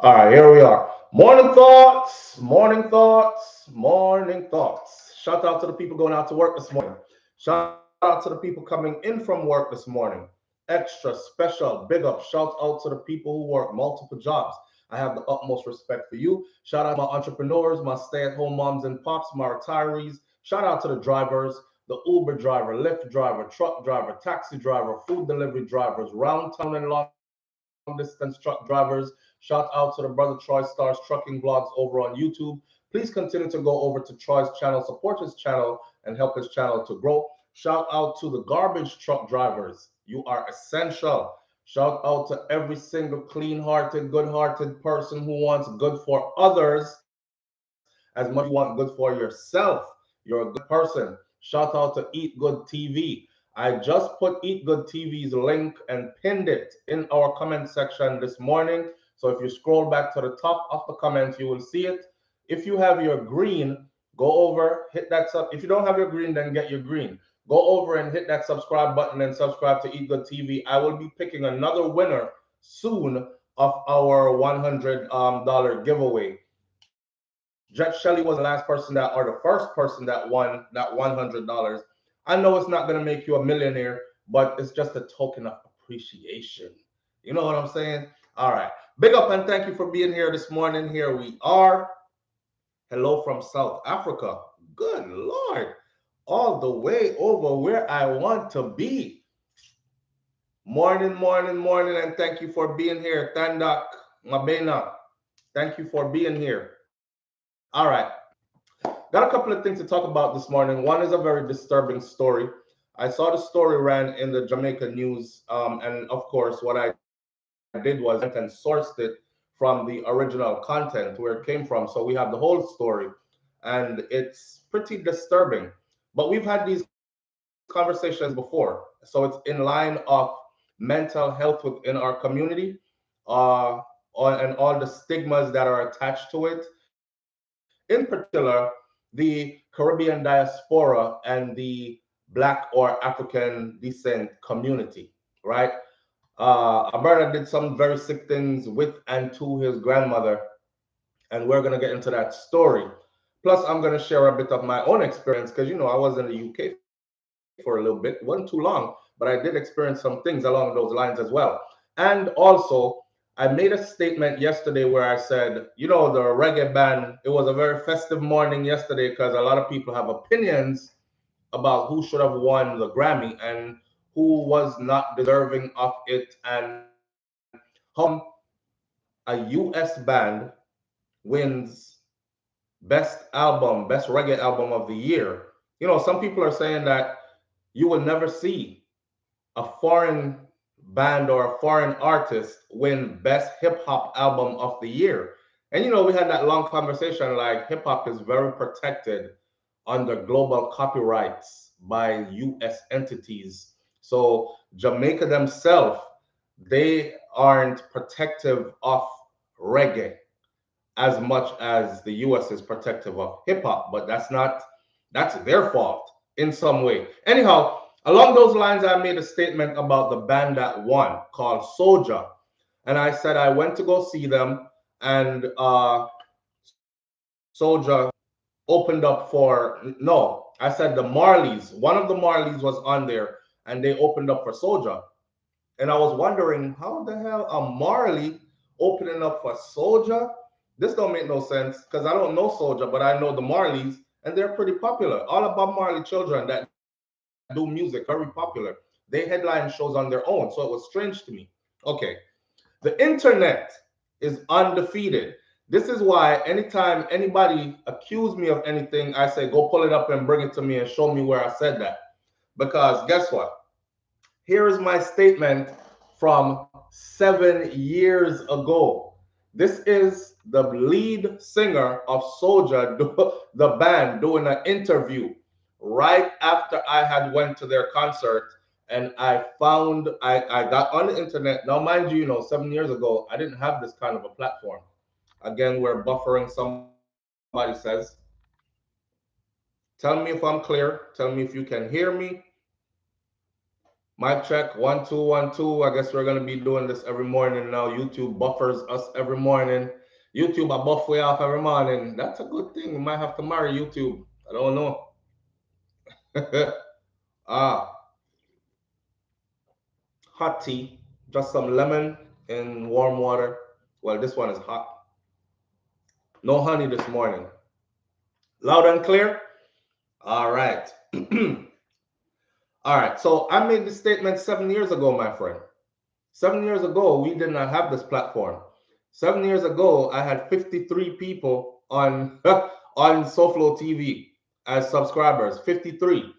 All right, here we are. Morning thoughts, morning thoughts, morning thoughts. Shout out to the people going out to work this morning. Shout out to the people coming in from work this morning. Extra special big up. Shout out to the people who work multiple jobs. I have the utmost respect for you. Shout out to my entrepreneurs, my stay-at-home moms and pops, my retirees. Shout out to the drivers, the Uber driver, Lyft driver, truck driver, taxi driver, food delivery drivers, round town and long distance truck drivers. Shout out to the brother Troy Stars Trucking Vlogs over on YouTube. Please continue to go over to Troy's channel, support his channel, and help his channel to grow. Shout out to the garbage truck drivers. You are essential. Shout out to every single clean hearted, good hearted person who wants good for others as much as you want good for yourself. You're a good person. Shout out to Eat Good TV. I just put Eat Good TV's link and pinned it in our comment section this morning. So if you scroll back to the top of the comments, you will see it. If you have your green, go over, hit that sub. If you don't have your green, then get your green. Go over and hit that subscribe button and subscribe to Eat Good TV. I will be picking another winner soon of our $100 giveaway. Jet Shelley was the last person that, or the first person that won that $100. I know it's not going to make you a millionaire, but it's just a token of appreciation. You know what I'm saying? All right. Big up and thank you for being here this morning. Here we are. Hello from South Africa. Good Lord. All the way over where I want to be. Morning, morning, morning, and thank you for being here. Tandak, Mabena, thank you for being here. All right. Got a couple of things to talk about this morning. One is a very disturbing story. I saw the story ran in the Jamaican news, and of course, what I did was I went and sourced it from the original content where it came from. So we have the whole story, and it's pretty disturbing. But we've had these conversations before, so it's in line of mental health within our community, uh, and all the stigmas that are attached to it. In particular, the Caribbean diaspora and the Black or African descent community, right? Alberta did some very sick things with and to his grandmother, and we're going to get into that story. Plus, I'm going to share a bit of my own experience because, I was in the UK for a little bit. It wasn't too long, but I did experience some things along those lines as well. And also, I made a statement yesterday where I said, the reggae band, it was a very festive morning yesterday because a lot of people have opinions about who should have won the Grammy and who was not deserving of it, and how come a US band wins best reggae album of the year. Some people are saying that you will never see a foreign band or a foreign artist win best hip hop album of the year. And we had that long conversation like hip hop is very protected under global copyrights by US entities. So Jamaica themselves, they aren't protective of reggae as much as the US is protective of hip hop, but that's their fault in some way. Anyhow, along those lines, I made a statement about the band that won called SOJA. And I said I went to go see them, and SOJA opened up no, I said the Marleys, one of the Marleys was on there, and they opened up for SOJA. And I was wondering, how the hell a Marley opening up for SOJA? This don't make no sense because I don't know SOJA, but I know the Marleys, and they're pretty popular. All about Marley children that do music, very popular. They headline shows on their own, so it was strange to me. Okay, the internet is undefeated. This is why anytime anybody accuse me of anything, I say, go pull it up and bring it to me and show me where I said that. Because guess what? Here is my statement from 7 years ago. This is the lead singer of Soulja, the band, doing an interview right after I had went to their concert, and I got on the internet. Now, mind you, 7 years ago, I didn't have this kind of a platform. Again, we're buffering, somebody says. Tell me if I'm clear. Tell me if you can hear me. Mic check, 1 2 1 2. I guess we're gonna be doing this every morning now. YouTube buffers us every morning. YouTube a buff way off every morning. That's a good thing. We might have to marry YouTube. I don't know. ah, hot tea, just some lemon in warm water. Well, this one is hot. No honey this morning. Loud and clear. All right. All right. So I made this statement 7 years ago, my friend. 7 years ago, we did not have this platform. 7 years ago, I had 53 people on on SouFLoTV as subscribers. 53,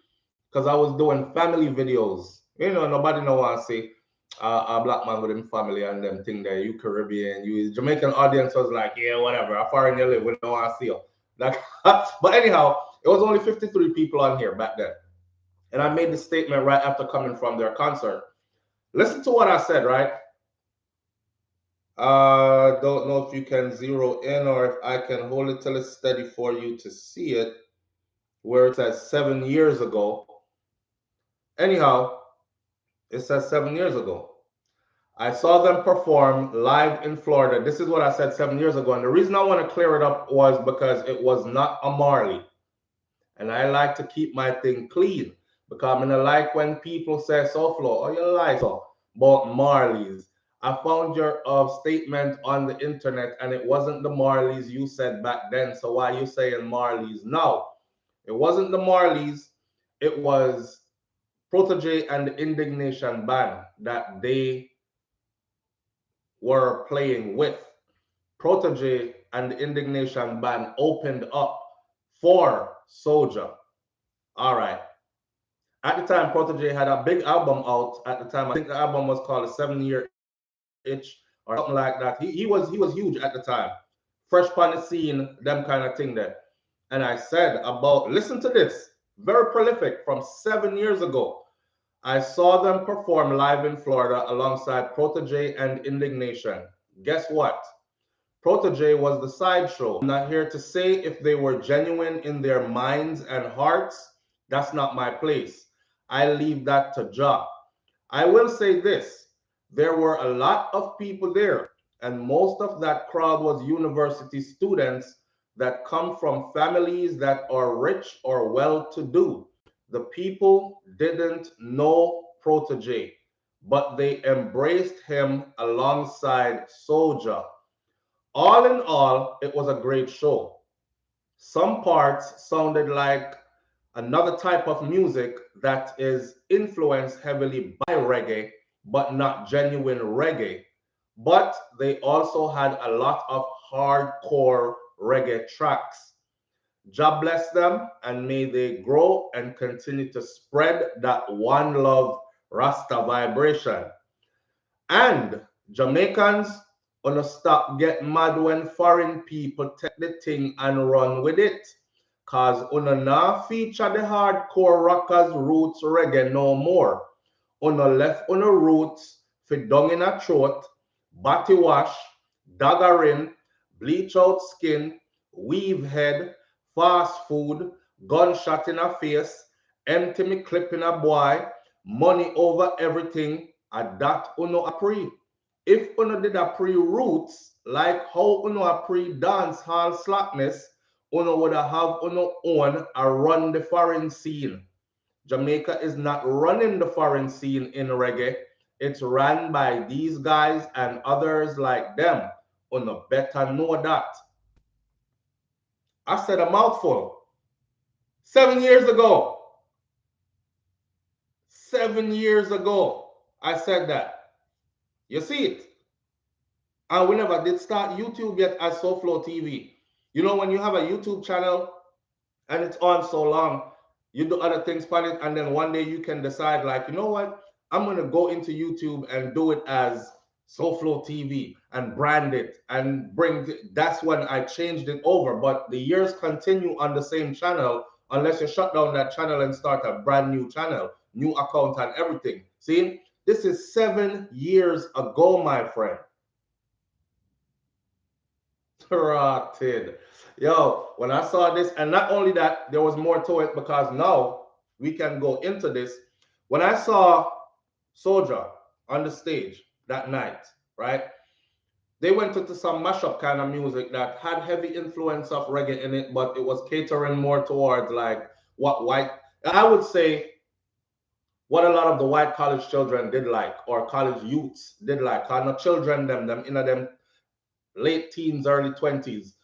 because I was doing family videos. You know, nobody know what I say. A black man with him family and them thing there. You Caribbean, you Jamaican audience was like, yeah, whatever. How far in you live? We don't want to see you. Like, but anyhow, it was only 53 people on here back then, and I made the statement right after coming from their concert. Listen to what I said, right? Don't know if you can zero in or if I can hold it till it's steady for you to see it, where it says 7 years ago. Anyhow, it says 7 years ago. I saw them perform live in Florida. This is what I said 7 years ago. And the reason I want to clear it up was because it was not a Marley. And I like to keep my thing clean, because I'm gonna like when people say SouFLo, oh, you lie so about Marleys. I found your statement on the internet and it wasn't the Marleys you said back then. So why are you saying Marleys now? It wasn't the Marleys. It was Protege and the Indignation Band that they were playing with. Protege and the Indignation Band opened up for SOJA. All right. At the time, Protege had a big album out. At the time, I think the album was called A 7-Year Itch or something like that. He was huge at the time. Fresh on the scene, them kind of thing there. And I said about, listen to this, very prolific from 7 years ago. I saw them perform live in Florida alongside Protege and Indignation. Guess what? Protege was the sideshow. I'm not here to say if they were genuine in their minds and hearts. That's not my place. I leave that to Jah. I will say this. There were a lot of people there, and most of that crowd was university students that come from families that are rich or well-to-do. The people didn't know Protege, but they embraced him alongside SOJA. All in all, it was a great show. Some parts sounded like another type of music that is influenced heavily by reggae, but not genuine reggae. But they also had a lot of hardcore reggae tracks. God bless them, and may they grow and continue to spread that one love Rasta vibration. And Jamaicans, gonna stop get mad when foreign people take the thing and run with it. Cause una now feature the hardcore rockers roots reggae no more. Una left una roots for dung in a throat, body wash, daggering, bleach out skin, weave head, fast food, gunshot in a face, empty me clip in a boy, money over everything, and that uno a pre. If uno did a pre roots, like how uno a pre dance hall slackness, uno would have uno own a run the foreign scene. Jamaica is not running the foreign scene in reggae. It's run by these guys and others like them. Uno better know that. I said a mouthful. 7 years ago. 7 years ago, I said that. You see it? And we never did start YouTube yet as SouFLoTV. You know, when you have a YouTube channel and it's on so long, you do other things on it, and then one day you can decide, like, you know what? I'm going to go into YouTube and do it as SouFLoTV and brand it and that's when I changed it over. But the years continue on the same channel unless you shut down that channel and start a brand new channel, new account and everything. See, this is 7 years ago, my friend. Rotted. Yo, when I saw this, and not only that, there was more to it, because now we can go into this. When I saw SOJA on the stage that night, right? They went into some mashup kind of music that had heavy influence of reggae in it, but it was catering more towards like what white, I would say, what a lot of the white college children did like, or college youths did like. Not children, them in them late teens, early 20s.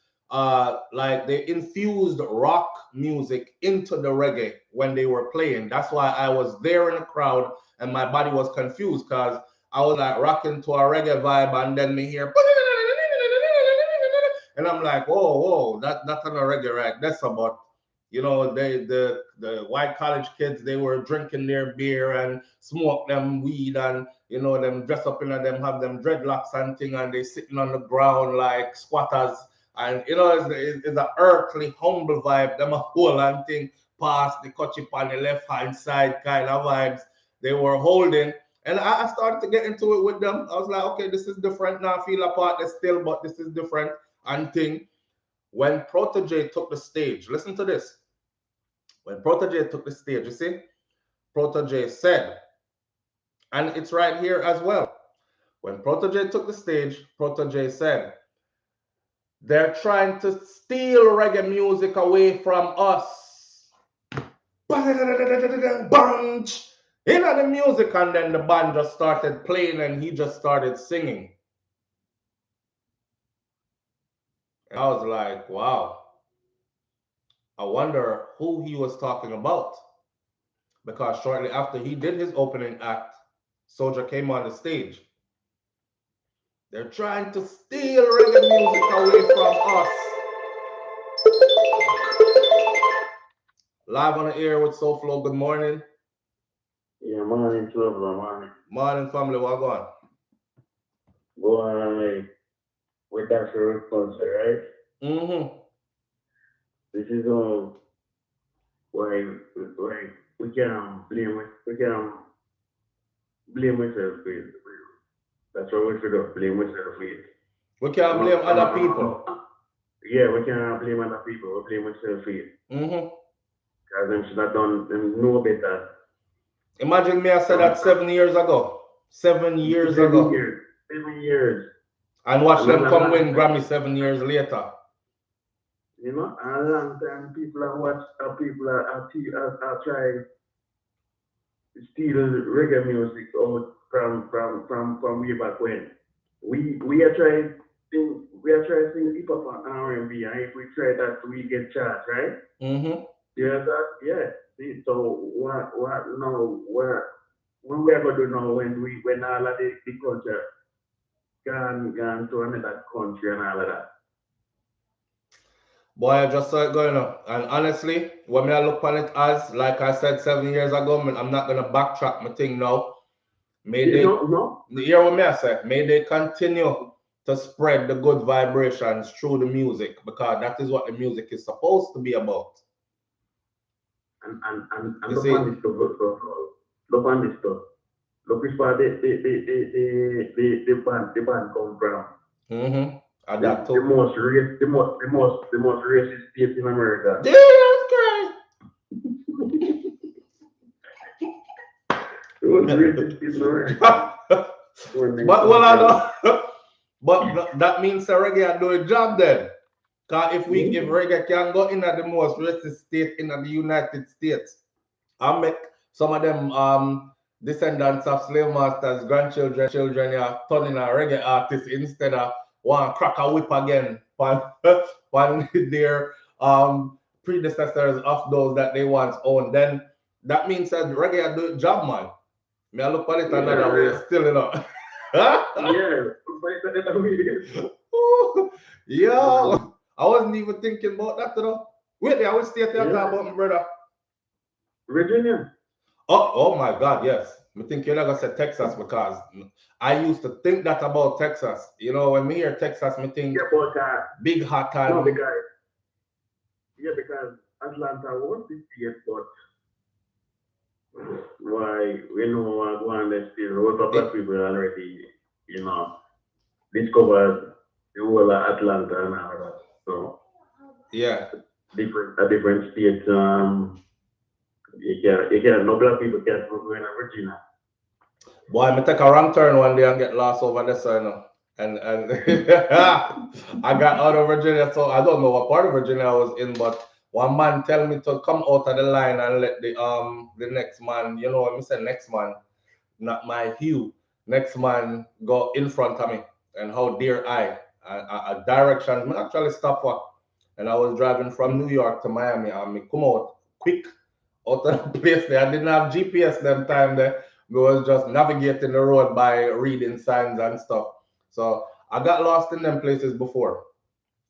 Like they infused rock music into the reggae when they were playing. That's why I was there in the crowd and my body was confused because I was like rocking to a reggae vibe and then me hear and I'm like, whoa, that's not a reggae, right? That's about, you know, the white college kids, they were drinking their beer and smoke them weed and, you know, them dress up in them, have them dreadlocks and thing, and they sitting on the ground like squatters. And, you know, it's an earthly, humble vibe. Them a whole and thing past the kutchip on the left-hand side kind of vibes they were holding. And I started to get into it with them. I was like, okay, this is different now. I feel apart still, but this is different and thing. When Protege took the stage, listen to this. When Protege took the stage, you see, Protege said, and it's right here as well. When Protege took the stage, Protege said, they're trying to steal reggae music away from us. In the music, and then the band just started playing and he just started singing. And I was like, wow. I wonder who he was talking about. Because shortly after he did his opening act, SOJA came on the stage. They're trying to steal reggae music away from us. Live on the air with SouFLo, good morning. Yeah, morning, SouFLo, morning. Morning, family, what going? Go on, with that response, right? Mm-hmm. This is why we can blame ourselves for it. That's what we should have blame ourselves for it. We can't blame other people. Yeah, we can't blame other people. We blame ourselves for it. Mm-hmm. Because them should have done them know better. Imagine me, I said that 7 years ago. 7 years ago. 7 years. And watch them come win Grammy 7 years later. You know, a long time people are people are trying to steal reggae music out from way back when. We are trying to sing hip hop and R&B, and if we try that, we get charged, right? Mm-hmm. Yeah, that, yeah. See, so what now? What we are gonna do now when all of the culture gone to another country and all of that? Boy, I just saw it going up. And honestly, when I look on it as, like I said 7 years ago, I'm not going to backtrack my thing now. May they, hear what I say, may they continue to spread the good vibrations through the music, because that is what the music is supposed to be about. And look on this stuff, look on this stuff. Look which part the band come from. Mm-hmm. The most racist state in America. Jesus Christ. The most racist state in America. But well, I know. But that means reggae do a job then. Because if reggae can go in at the most racist state in the United States, I make some of them descendants of slave masters, grandchildren, children, yeah, turning a reggae artist instead of one crack a whip again one their predecessors of those that they once owned. Then that means that reggae do a job, man. May I look at it another way, still, you know. Yeah, I wasn't even thinking about that, you know. Wait there, I will stay there talking about my brother. Virginia. Oh my God, yes. I think you're not gonna say Texas, because I used to think that about Texas. You know, when we hear Texas, I think big hot and no, because Atlanta was the state, but why we know one that still a lot of people already, you know, discovered the whole of Atlanta and all that. So yeah, different states. You can no black people can't go in Virginia. Boy, I take a wrong turn one day and get lost over there, so you know. And I got out of Virginia, so I don't know what part of Virginia I was in, but one man tell me to come out of the line and let the next man, you know, when I say next man, not my hue, next man go in front of me. And how dare I? A direction, I actually stop for. And I was driving from New York to Miami and me come out quick out of the place there. I didn't have GPS them time there. We was just navigating the road by reading signs and stuff. So I got lost in them places before.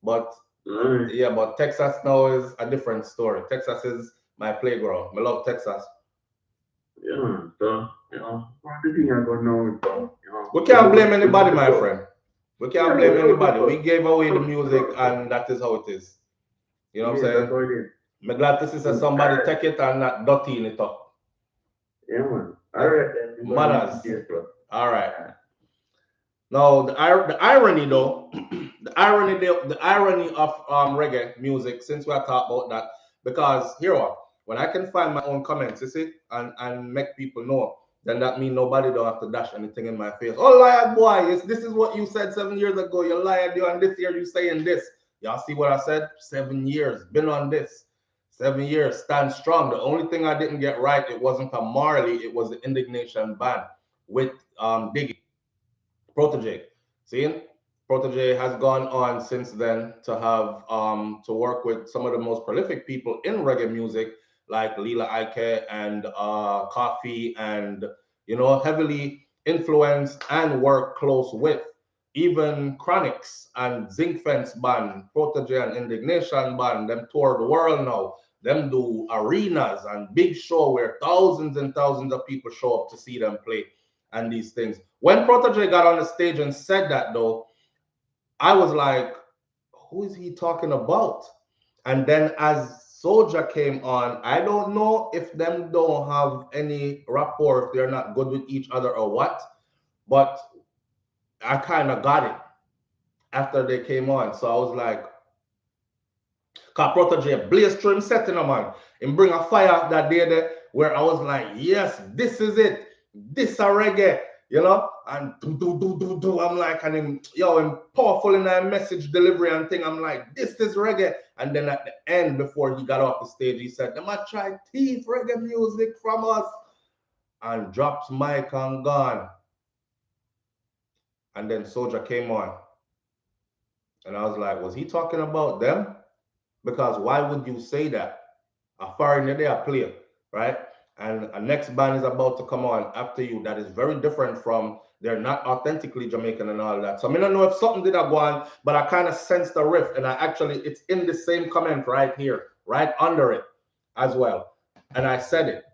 But yeah, but Texas now is a different story. Texas is my playground. I love Texas. Yeah, so, you know, one thing I don't know is, you know, We can't blame anybody, my friend. We can't blame anybody. We gave away the music and that is how it is. You know what I'm saying? That's how it is. I'm glad to see somebody take it and not dirty it up. Yeah, man. All right, then. Manners. All right. Now the irony though, the irony of reggae music, since we are talking about that, because here what, when I can find my own comments, you see, and make people know, then that means nobody don't have to dash anything in my face. Oh liar boy, this is what you said 7 years ago. You lied, and this year you saying this. Y'all see what I said? 7 years, been on this. 7 years, stand strong. The only thing I didn't get right, it wasn't a Marley, it was the indignation ban with Diggy. Protege. See, Protege has gone on since then to have to work with some of the most prolific people in reggae music, like Lila Ike and Coffee, and you know, heavily influenced and work close with even Chronics and Zinc Fence Band, Protege and Indignation Band. Them tour the world now. Them do arenas and big show where thousands and thousands of people show up to see them play and these things. When Protege got on the stage and said that, though, I was like, who is he talking about? And then as SOJA came on, I don't know if them don't have any rapport, if they're not good with each other or what, but I kind of got it after they came on. So I was like, cause Protege blazed through him setting a man and bring a fire that day there where I was like, yes, this is it. This a reggae, you know? And do. I'm like, and him, yo, him powerful in that message delivery and thing. I'm like, this is reggae. And then at the end, before he got off the stage, he said, them a try thief reggae music from us. And drops mic and gone. And then SOJA came on. And I was like, was he talking about them? Because why would you say that? A foreigner they are player, right? And a next band is about to come on after you that is very different from, they're not authentically Jamaican and all that. So I don't know if something did go on, but I kind of sensed a rift, and I actually, it's in the same comment right here, right under it as well. And I said it.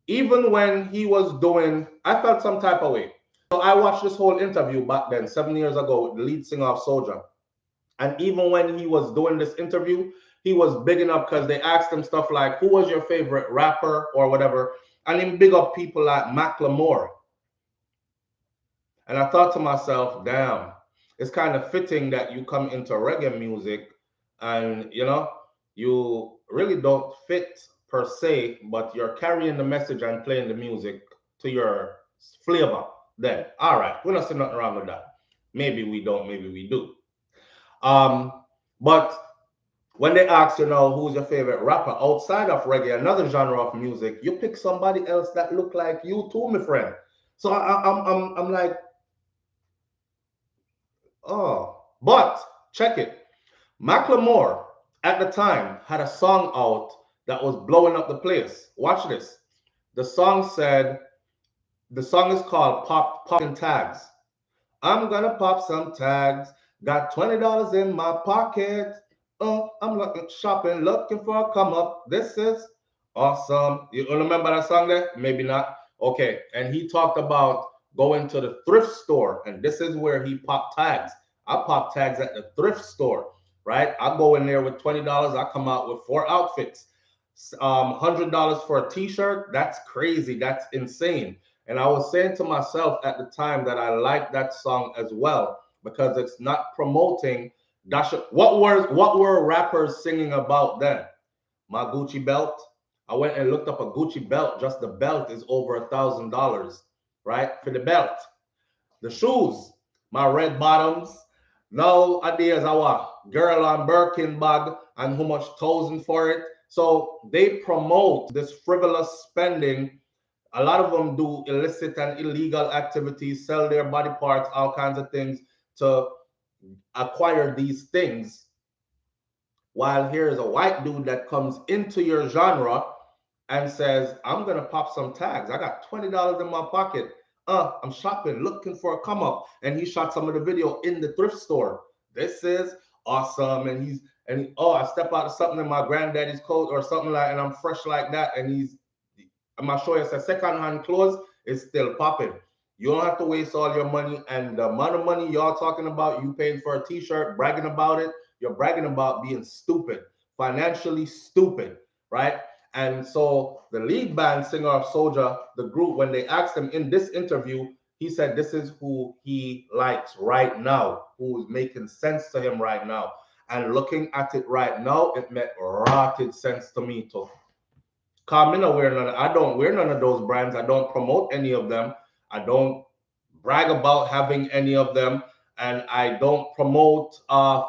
Even when he was doing, I felt some type of way. So I watched this whole interview back then, 7 years ago, with the lead singer of SOJA. And even when he was doing this interview, he was bigging up because they asked him stuff like, who was your favorite rapper or whatever? And him big up people like Macklemore. And I thought to myself, damn, it's kind of fitting that you come into reggae music and, you know, you really don't fit per se, but you're carrying the message and playing the music to your flavor. Then, all right, we're not saying nothing wrong with that. Maybe we don't, maybe we do. But when they ask, you know, who's your favorite rapper outside of reggae, another genre of music, you pick somebody else that look like you too, my friend. So I'm like, oh, but check it. Macklemore at the time had a song out that was blowing up the place. Watch this. The song is called Popping Tags. I'm gonna pop some tags. Got $20 in my pocket. I'm looking shopping, looking for a come up. This is awesome. You remember that song there? Maybe not. Okay. And he talked about going to the thrift store, and this is where he popped tags. I pop tags at the thrift store, right? I go in there with $20. I come out with 4 outfits. $100 for a t-shirt. That's crazy. That's insane. And I was saying to myself at the time that I like that song as well, because it's not promoting what were rappers singing about then? My Gucci belt. I went and looked up a Gucci belt. Just the belt is over $1,000. right? For the belt. The shoes, my red bottoms. Nowadays, our girl on Birkin bag and how much thousand for it. So they promote this frivolous spending. A lot of them do illicit and illegal activities, sell their body parts, all kinds of things to acquire these things. While here's a white dude that comes into your genre and says, I'm gonna pop some tags. I got $20 in my pocket. I'm shopping, looking for a come up. And he shot some of the video in the thrift store. This is awesome. Oh, I step out of something in my granddaddy's coat or something like, and I'm fresh like that. And I'm not sure it's a secondhand clothes, it's still popping. You don't have to waste all your money, and the amount of money y'all talking about, you paying for a t-shirt, bragging about it, you're bragging about being stupid, financially stupid, right? And so the lead band singer of SOJA, the group, when they asked him in this interview, he said this is who he likes right now, who is making sense to him right now. And looking at it right now, it made rotted sense to me too. I don't wear none of those brands. I don't promote any of them. I don't brag about having any of them. And I don't promote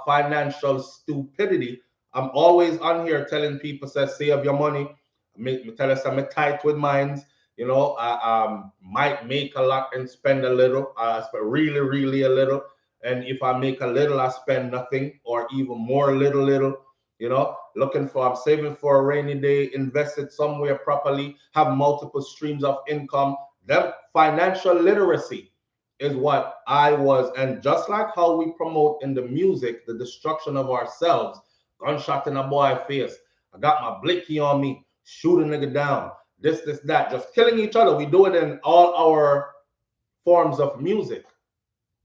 financial stupidity. I'm always on here telling people, say, save your money. Me tell us I'm tight with mines. You know, I might make a lot and spend a little. I spend really, really a little. And if I make a little, I spend nothing or even more little. You know, I'm saving for a rainy day, invest it somewhere properly, have multiple streams of income. That financial literacy is what I was. And just like how we promote in the music, the destruction of ourselves, gunshot in a boy face, I got my blicky on me, shoot a nigga down, this, that, just killing each other. We do it in all our forms of music.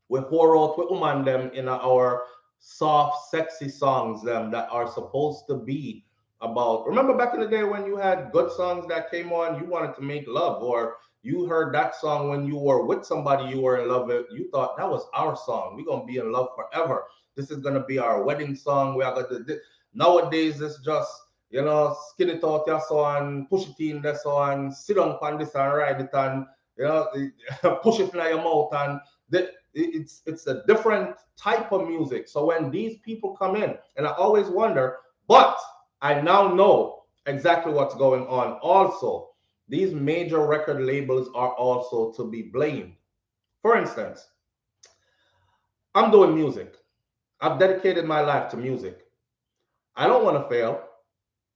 We pour out with woman them in our soft, sexy songs them that are supposed to be about. Remember back in the day when you had good songs that came on, you wanted to make love, or you heard that song when you were with somebody you were in love with. You thought that was our song. We're gonna be in love forever. This is gonna be our wedding song. We are gonna. Nowadays, it's just skin it out your son, push it in that son, sit on this and ride it and push it in your mouth and. It's a different type of music. So when these people come in, and I always wonder, but I now know exactly what's going on. Also, these major record labels are also to be blamed. For instance, I'm doing music. I've dedicated my life to music. I don't want to fail.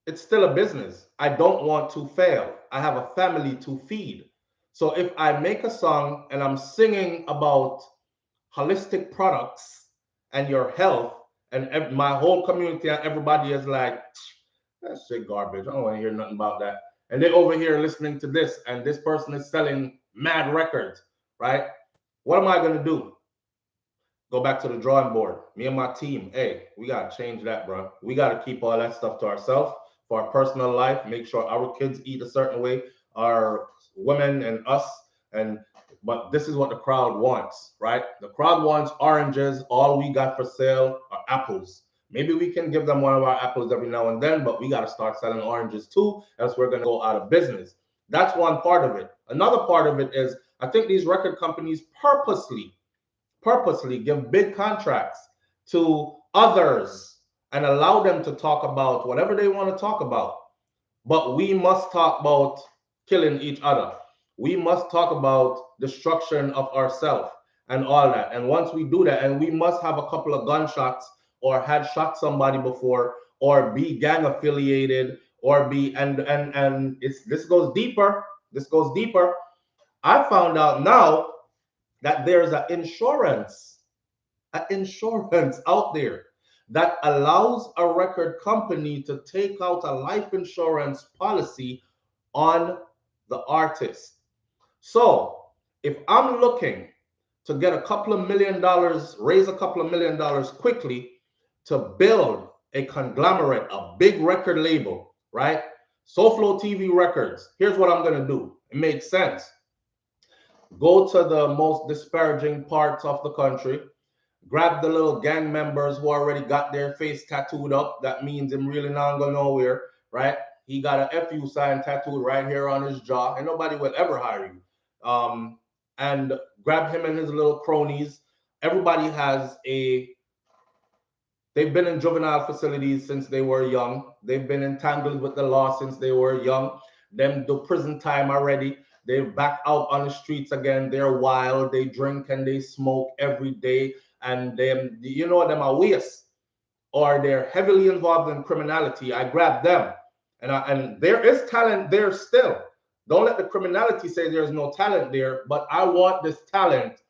It's still a business. I don't want to fail. I have a family to feed. So if I make a song and I'm singing about holistic products and your health, and my whole community and everybody is like, that's shit garbage. I don't want to hear nothing about that. And they're over here listening to this, and this person is selling mad records, right? What am I going to do? Go back to the drawing board. Me and my team, hey, we got to change that, bro. We got to keep all that stuff to ourselves for our personal life, make sure our kids eat a certain way, our women and us, but this is what the crowd wants, right? The crowd wants oranges. All we got for sale are apples. Maybe we can give them one of our apples every now and then, but we got to start selling oranges too, else we're going to go out of business. That's one part of it. Another part of it is I think these record companies purposely give big contracts to others and allow them to talk about whatever they want to talk about. But we must talk about killing each other. We must talk about destruction of ourselves and all that. And once we do that, and we must have a couple of gunshots or had shot somebody before or be gang affiliated or be and this goes deeper. This goes deeper. I found out now that there's an insurance out there that allows a record company to take out a life insurance policy on the artist. So if I'm looking to get a couple of $1 million, raise a couple of $1 million quickly to build a conglomerate, a big record label, right? SouFLoTV Records. Here's what I'm going to do. It makes sense. Go to the most disparaging parts of the country, grab the little gang members who already got their face tattooed up. That means him really not going nowhere, right? He got a FU sign tattooed right here on his jaw, and nobody will ever hire you. and grab him and his little cronies. Everybody has they've been in juvenile facilities since they were young. They've been entangled with the law since they were young. Them do prison time already. They're back out on the streets again. They're wild. They drink and they smoke every day. And them, you know, them are waste, or they're heavily involved in criminality. I grab them. And there is talent there still. Don't let the criminality say there's no talent there, but I want this talent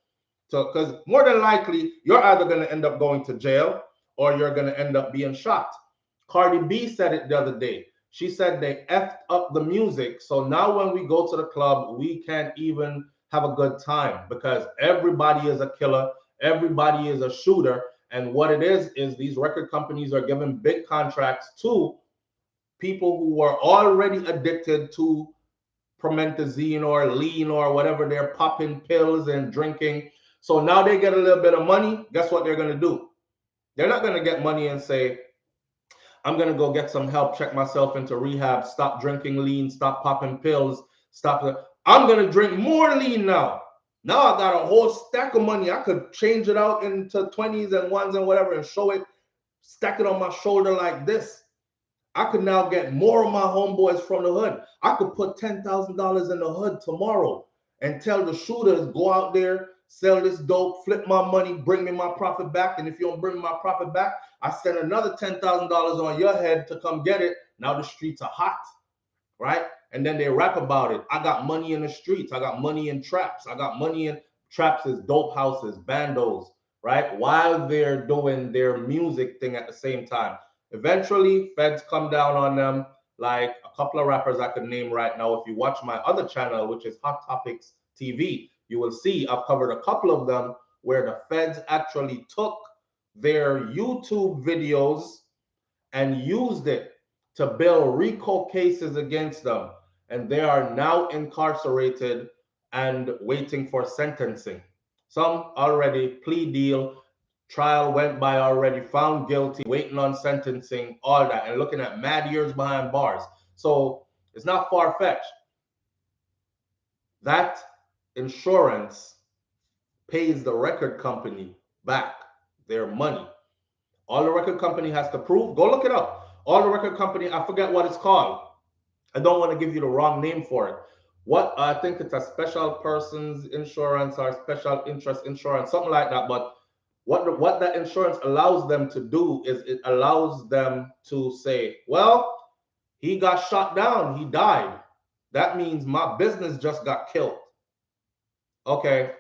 to, because more than likely, you're either going to end up going to jail or you're going to end up being shot. Cardi B said it the other day. She said they effed up the music. So now when we go to the club, we can't even have a good time because everybody is a killer. Everybody is a shooter. And what it is these record companies are giving big contracts to people who are already addicted to promethazine or lean or whatever. They're popping pills and drinking. So now they get a little bit of money. Guess what they're going to do? They're not going to get money and say, I'm going to go get some help, check myself into rehab, stop drinking lean, stop popping pills, stop. I'm going to drink more lean now. Now I got a whole stack of money. I could change it out into 20s and ones and whatever and show it, stack it on my shoulder like this. I could now get more of my homeboys from the hood. I could put $10,000 in the hood tomorrow and tell the shooters, go out there, sell this dope, flip my money, bring me my profit back. And if you don't bring me my profit back, I send another $10,000 on your head to come get it. Now the streets are hot, right? And then they rap about it. I got money in the streets. I got money in traps. I got money in traps is dope houses, bandos, right? While they're doing their music thing at the same time. Eventually, feds come down on them, like a couple of rappers I could name right now. If you watch my other channel, which is Hot Topics TV, you will see I've covered a couple of them where the feds actually took their YouTube videos and used it to build RICO cases against them. And they are now incarcerated and waiting for sentencing. Some already plea deal, trial went by already, found guilty, waiting on sentencing, all that, and looking at mad years behind bars. So it's not far-fetched. That insurance pays the record company back their money. All the record company has to prove, go look it up. All the record company, I forget what it's called. I don't want to give you the wrong name for it. What I think it's a special persons insurance or special interest insurance, something like that. But what that insurance allows them to do is it allows them to say, well, he got shot down, he died. That means my business just got killed. Okay.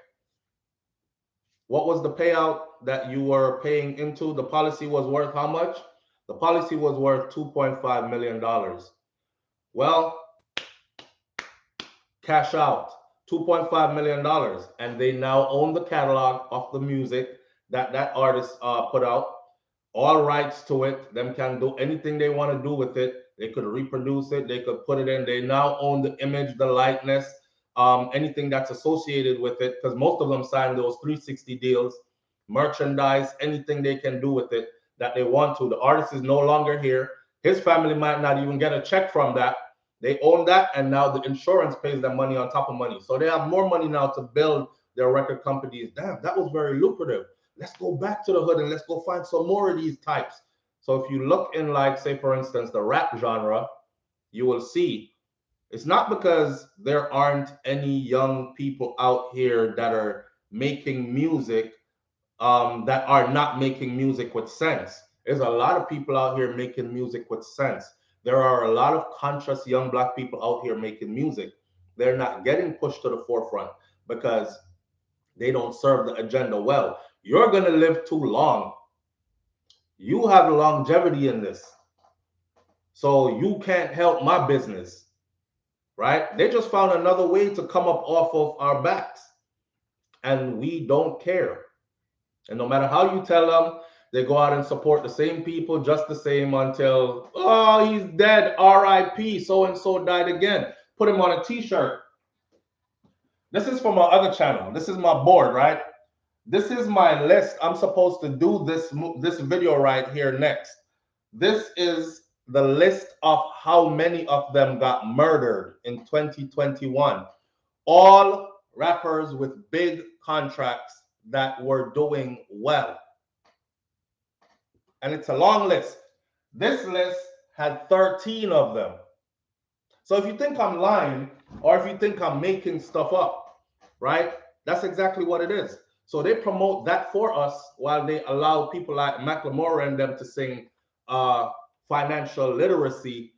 What was the payout that you were paying into? The policy was worth how much? The policy was worth $2.5 million. Well, cash out $2.5 million. And they now own the catalog of the music that artist put out. All rights to it. Them can do anything they want to do with it. They could reproduce it. They could put it in. They now own the image, the likeness, anything that's associated with it, because most of them sign those 360 deals, merchandise, anything they can do with it that they want to. The artist is no longer here. His family might not even get a check from that. They own that, and now the insurance pays them money on top of money. So they have more money now to build their record companies. Damn, that was very lucrative. Let's go back to the hood and let's go find some more of these types. So if you look in, like, say, for instance, the rap genre, you will see it's not because there aren't any young people out here that are making music that are not making music with sense. There's a lot of people out here making music with sense. There are a lot of conscious young Black people out here making music. They're not getting pushed to the forefront because they don't serve the agenda well. You're going to live too long. You have longevity in this. So you can't help my business, right? They just found another way to come up off of our backs. And we don't care. And no matter how you tell them, they go out and support the same people just the same until, oh, he's dead, RIP, so-and-so died again. Put him on a t-shirt. This is for my other channel. This is my board, right? This is my list. I'm supposed to do this video right here next. This is the list of how many of them got murdered in 2021. All rappers with big contracts that were doing well. And it's a long list. This list had 13 of them. So if you think I'm lying, or if you think I'm making stuff up, right? That's exactly what it is. So they promote that for us while they allow people like Macklemore and them to sing financial literacy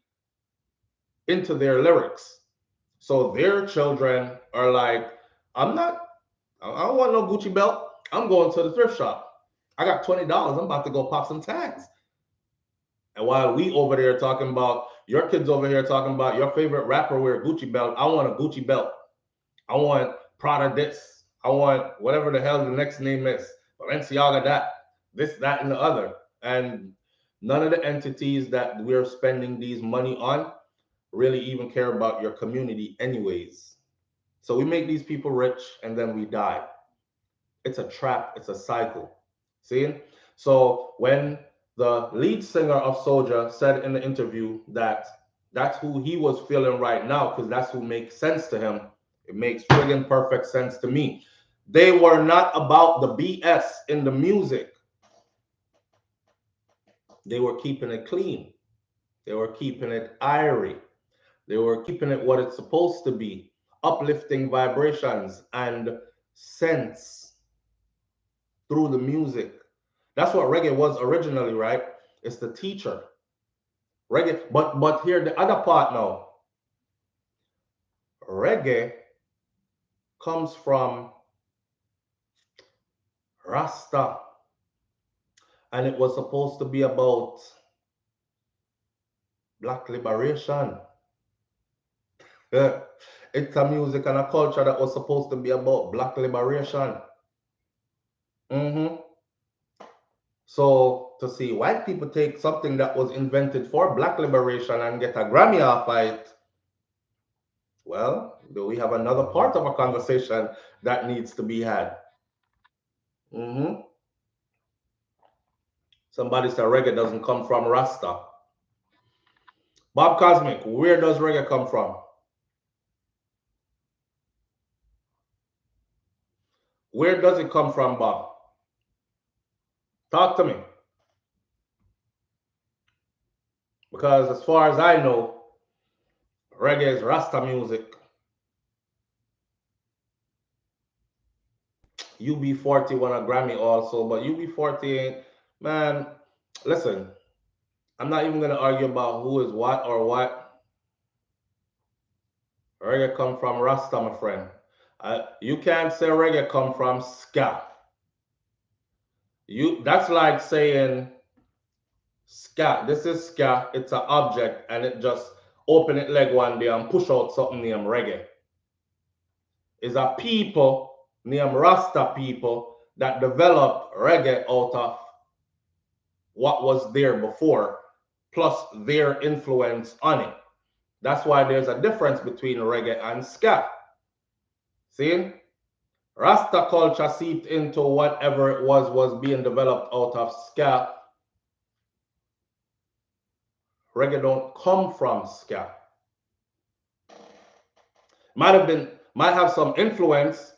into their lyrics. So their children are like, I don't want no Gucci belt. I'm going to the thrift shop. I got $20. I'm about to go pop some tags. And while we over there talking about, your kids over here talking about your favorite rapper wear a Gucci belt, I want a Gucci belt. I want Prada this. I want whatever the hell the next name is. Balenciaga that. This, that, and the other. And none of the entities that we're spending these money on really even care about your community anyways. So we make these people rich and then we die. It's a trap. It's a cycle. See? So when the lead singer of SOJA said in the interview that that's who he was feeling right now because that's who makes sense to him, it makes friggin' perfect sense to me. They were not about the BS in the music. They were keeping it clean. They were keeping it airy. They were keeping it what it's supposed to be, uplifting vibrations and sense through the music. That's what reggae was originally, right? It's the teacher. Reggae, but here the other part now. Reggae comes from Rasta, and it was supposed to be about black liberation. It's a music and a culture that was supposed to be about black liberation. So to see white people take something that was invented for black liberation and get a Grammy off it, well, we have another part of a conversation that needs to be had. Somebody said reggae doesn't come from Rasta. Bob Cosmic, where does reggae come from? Where does it come from, Bob? Talk to me. Because as far as I know, reggae is Rasta music. UB40 won a Grammy also, but UB40 ain't, man, listen, I'm not even going to argue about who is what or what. Reggae come from Rasta, my friend. You can't say reggae come from ska. That's like saying ska. This is ska. It's an object, and it just open its leg one day and push out something named reggae. It's a people named Rasta people that developed reggae out of what was there before, plus their influence on it. That's why there's a difference between reggae and ska. See? Rasta culture seeped into whatever it was being developed out of ska. Reggae don't come from ska. Might have some influence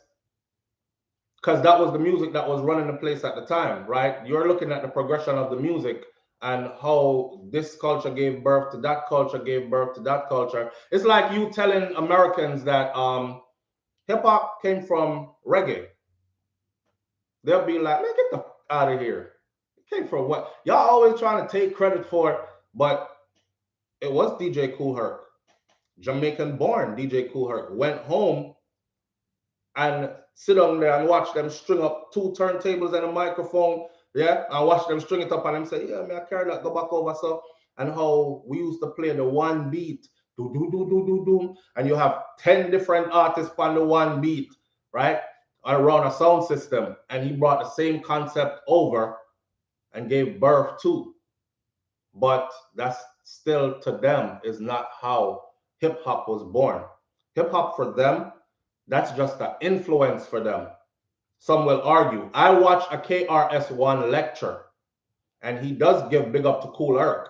because that was the music that was running the place at the time, right? You're looking at the progression of the music and how this culture gave birth to that culture, gave birth to that culture. It's like you telling Americans that hip hop came from reggae. They'll be like, man, get the out of here. It came from what? Y'all always trying to take credit for it, but it was DJ Kool Herc, Jamaican born DJ Kool Herc, went home and sit down there and watch them string up 2 turntables and a microphone, yeah, and watch them string it up and them say, yeah, man, I carry that, go back over, so, and how we used to play the one beat, do, do, do, do, do, do, and you have 10 different artists on the one beat, right, around a sound system, and he brought the same concept over and gave birth to, but that's still, to them, is not how hip-hop was born. Hip-hop for them, that's just an influence for them. Some will argue. I watched a KRS-One lecture, and he does give big up to Kool Herc,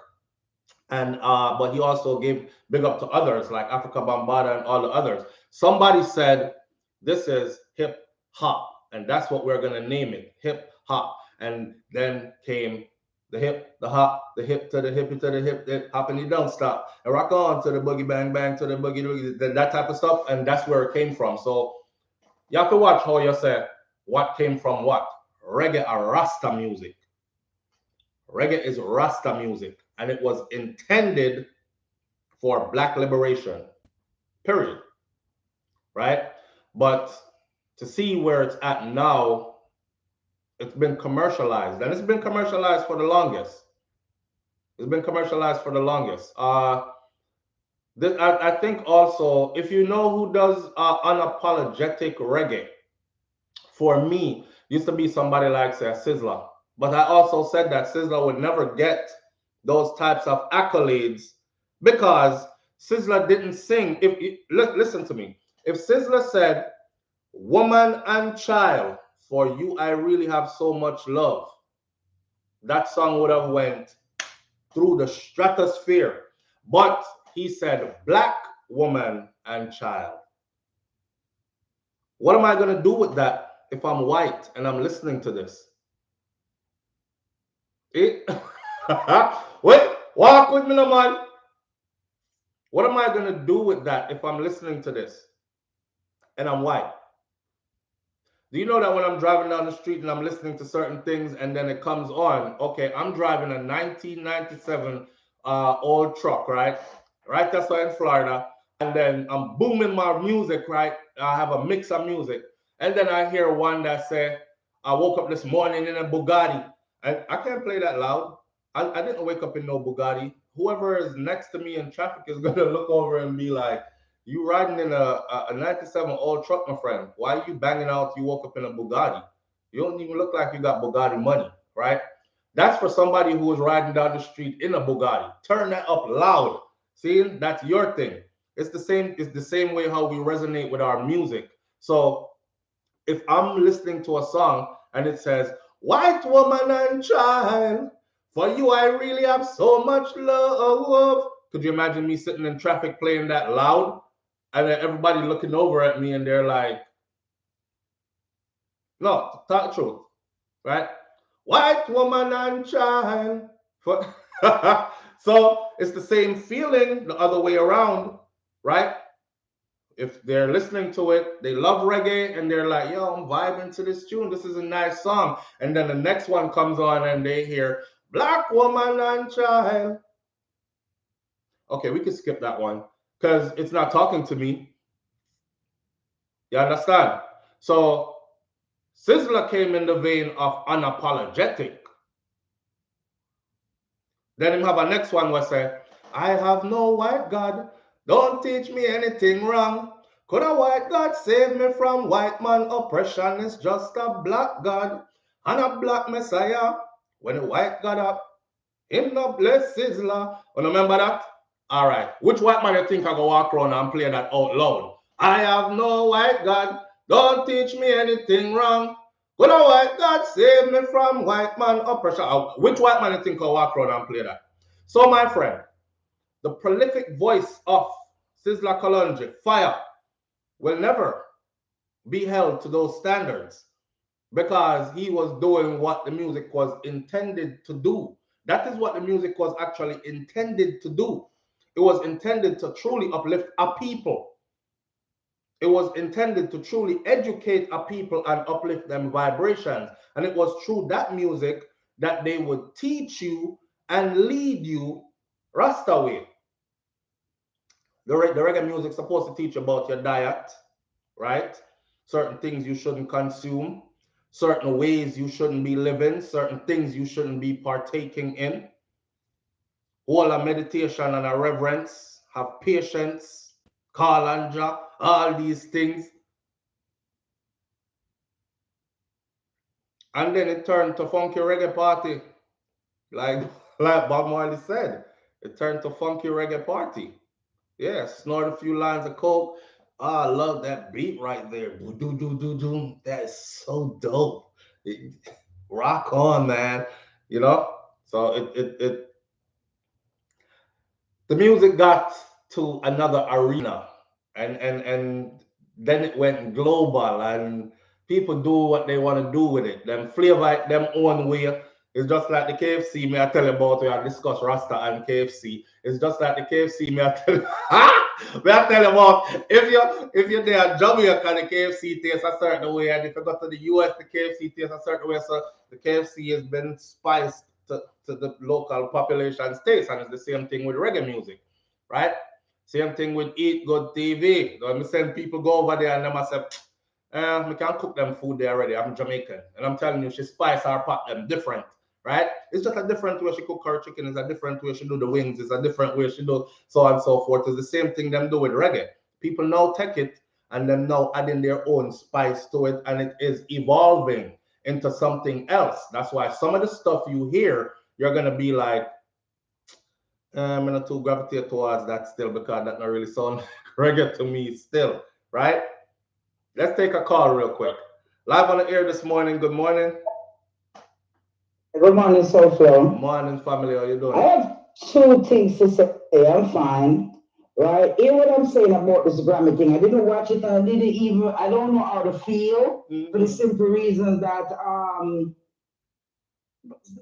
and but he also gave big up to others like Africa Bambaataa and all the others. Somebody said This is hip hop, and that's what we're gonna name it, hip hop. And then came the hip, the hop, the hip to the hippie to the hip hop, and you don't stop. And rock on to the boogie bang bang to the boogie, that type of stuff, and that's where it came from. So you have to watch how you say what came from what. Reggae are Rasta music. Reggae is Rasta music, and it was intended for black liberation, period. Right? But to see where it's at now, it's been commercialized, and it's been commercialized for the longest. It's been commercialized for the longest. I think also, if you know who does unapologetic reggae, for me, used to be somebody like, say, Sizzla. But I also said that Sizzla would never get those types of accolades because Sizzla didn't sing. Listen to me, if Sizzla said, "Woman and child, for you I really have so much love," that song would have went through the stratosphere. But he said, "Black woman and child." What am I going to do with that if I'm white and I'm listening to this? Wait, walk with me, no man. What am I going to do with that if I'm listening to this and I'm white? Do you know that when I'm driving down the street and I'm listening to certain things and then it comes on, okay, I'm driving a 1997 old truck, right? Right, that's why in Florida. And then I'm booming my music, right? I have a mix of music. And then I hear one that say, "I woke up this morning in a Bugatti." I can't play that loud. I didn't wake up in no Bugatti. Whoever is next to me in traffic is going to look over and be like, "You riding in a 97 old truck, my friend. Why are you banging out you woke up in a Bugatti? You don't even look like you got Bugatti money," right? That's for somebody who is riding down the street in a Bugatti. Turn that up loud. See, that's your thing. It's the same way how we resonate with our music. So if I'm listening to a song and it says, "White woman and child, for you I really have so much love." Could you imagine me sitting in traffic playing that loud? And then everybody looking over at me and they're like, no, talk the truth, right? "White woman and child." So it's the same feeling the other way around, right? If they're listening to it, they love reggae and they're like, "Yo, I'm vibing to this tune. This is a nice song." And then the next one comes on and they hear "Black woman and child." Okay, we can skip that one because it's not talking to me. You understand? So Sizzla came in the vein of unapologetic. Then him have a next one where say, "I have no white God, don't teach me anything wrong. Could a white God save me from white man oppression? It's just a black God and a black Messiah. When the white God up, him no bless Sizzla." Oh, remember that? All right. Which white man you think I go walk around and play that out loud? "I have no white God, don't teach me anything wrong. Could a white God save me from white man oppression?" Which white man you think I walk around and play that? So, my friend, the prolific voice of Sizzla Kalonji, Fire, will never be held to those standards because he was doing what the music was intended to do. That is what the music was actually intended to do. It was intended to truly uplift a people. It was intended to truly educate a people and uplift them vibrations. And it was through that music that they would teach you and lead you Rasta way. The reggae music is supposed to teach you about your diet, right? Certain things you shouldn't consume, certain ways you shouldn't be living, certain things you shouldn't be partaking in. All a meditation and a reverence, have patience, call and Jah, all these things. And then it turned to funky reggae party, like like Bob Marley said. It turned to funky reggae party. Yeah, snort a few lines of coke. Oh, I love that beat right there. Do do do do. That is so dope. Rock on, man. You know. So the music got to another arena, and then it went global, and people do what they want to do with it. Them flavor it them own way. It's just like the KFC me I tell you about. We have discussed Rasta and KFC. It's just like the KFC me I tell you. Me I tell you about if you're there at Jamaica, the KFC tastes a certain way, and if you go to the US, the KFC tastes a certain way. So the KFC has been spiced to the local population's taste, and it's the same thing with reggae music, right? Same thing with Eat Good TV. So I send people go over there and them I say, we can cook them food there already. I'm Jamaican. And I'm telling you, she spice her pot them different, right? It's just a different way she cook her chicken. It's a different way she do the wings. It's a different way she do so on and so forth. It's the same thing them do with reggae. People now take it and them now adding their own spice to it, and it is evolving into something else. That's why some of the stuff you hear, you're gonna be like, I'm not too gravitate towards that still because that not really sound like reggae to me still, right? Let's take a call real quick. Live on the air this morning. Good morning. Good morning, SouFLo. Morning, family. How you doing? I have two things to say. I'm fine. Right? Hear what I'm saying about this Grammy thing. I didn't watch it and I don't know how to feel for the simple reason that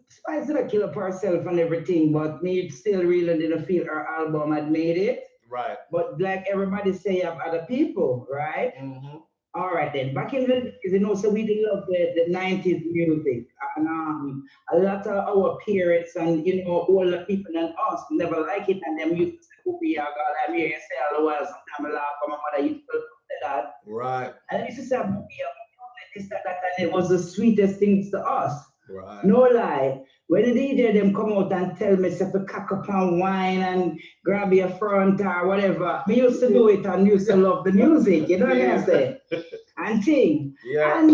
Spice did kill up herself and everything, but me still really didn't feel her album had made it. Right. But like everybody say, of other people, right? All right then. Back in the days, so we did love the 90s music. And a lot of our parents and older people than us never like it, and them used to say, "Oh, yeah, God, I'm here, say all the while, sometimes I laugh, and my mother used to say that." Right. And I used to say, "Oh, yeah, this, that, and it was the sweetest things to us." Right. No lie. When the DJ them come out and tell me to cock up and wine and grab your front or whatever, we used to do it and used to love the music, you know what I'm saying? And thing. Yeah. And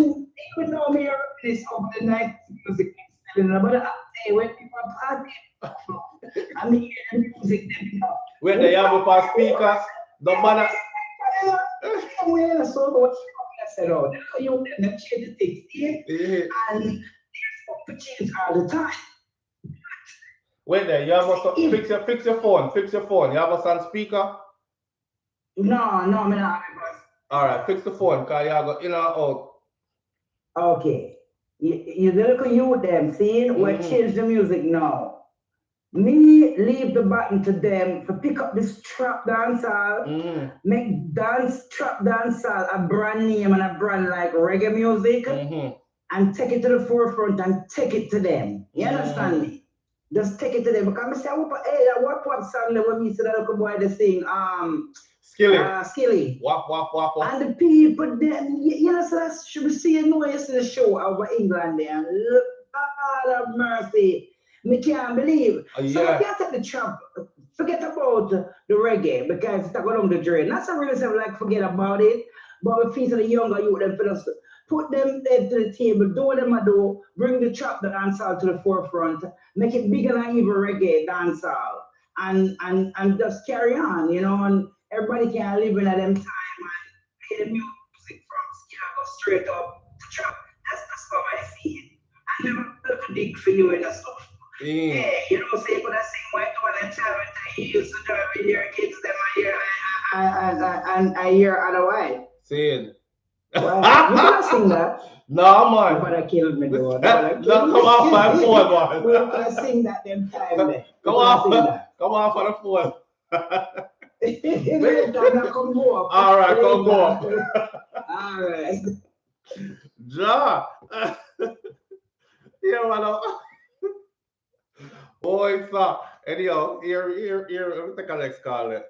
even though me this over the night music, but hey, when people party, I mean hear the music them. When they have up our speakers, the banner. So I said, oh, you them change the things, and to change all the time. Wait there, you have us fix your phone. Fix your phone. You have us on speaker? No, me not. Alright, fix the phone, cause you go in and out. Okay. You look at you them, see? We change the music now. Me leave the button to them for pick up this trap dancehall, make trap dancehall a brand name and a brand like reggae music, and take it to the forefront and take it to them. You understand me? Just take it to them. Because I say, hey, that what song that when me see that little boy they sing, Skilly. Wap, wap, wap, wap. And the people then, you know, so that should be seeing noise in the show over England there. God have mercy. Me can't believe. So if you take the trap, forget about the reggae because it's going on the drain. That's a real stuff like forget about it. But we feel the younger youth them for us put them there to the table, do what them do, bring the trap dancehall to the forefront, make it bigger than even reggae dancehall, and just carry on, and everybody can live in at them time and play the music from Chicago straight up to trap. That's how I see it. I never look a dig for you and stuff. Yeah, say for the same way to all the time you used to drive with your kids, them I hear otherwise. Saying. Well, you gonna sing that? No, man. But I killed me, though. Come off my phone, man. We're gonna sing that them time there. Come off on the phone. Come go up. All right, come go up. All right. Ja. Yeah, man. Boy, sir. Anyhow, here, let me take a next call.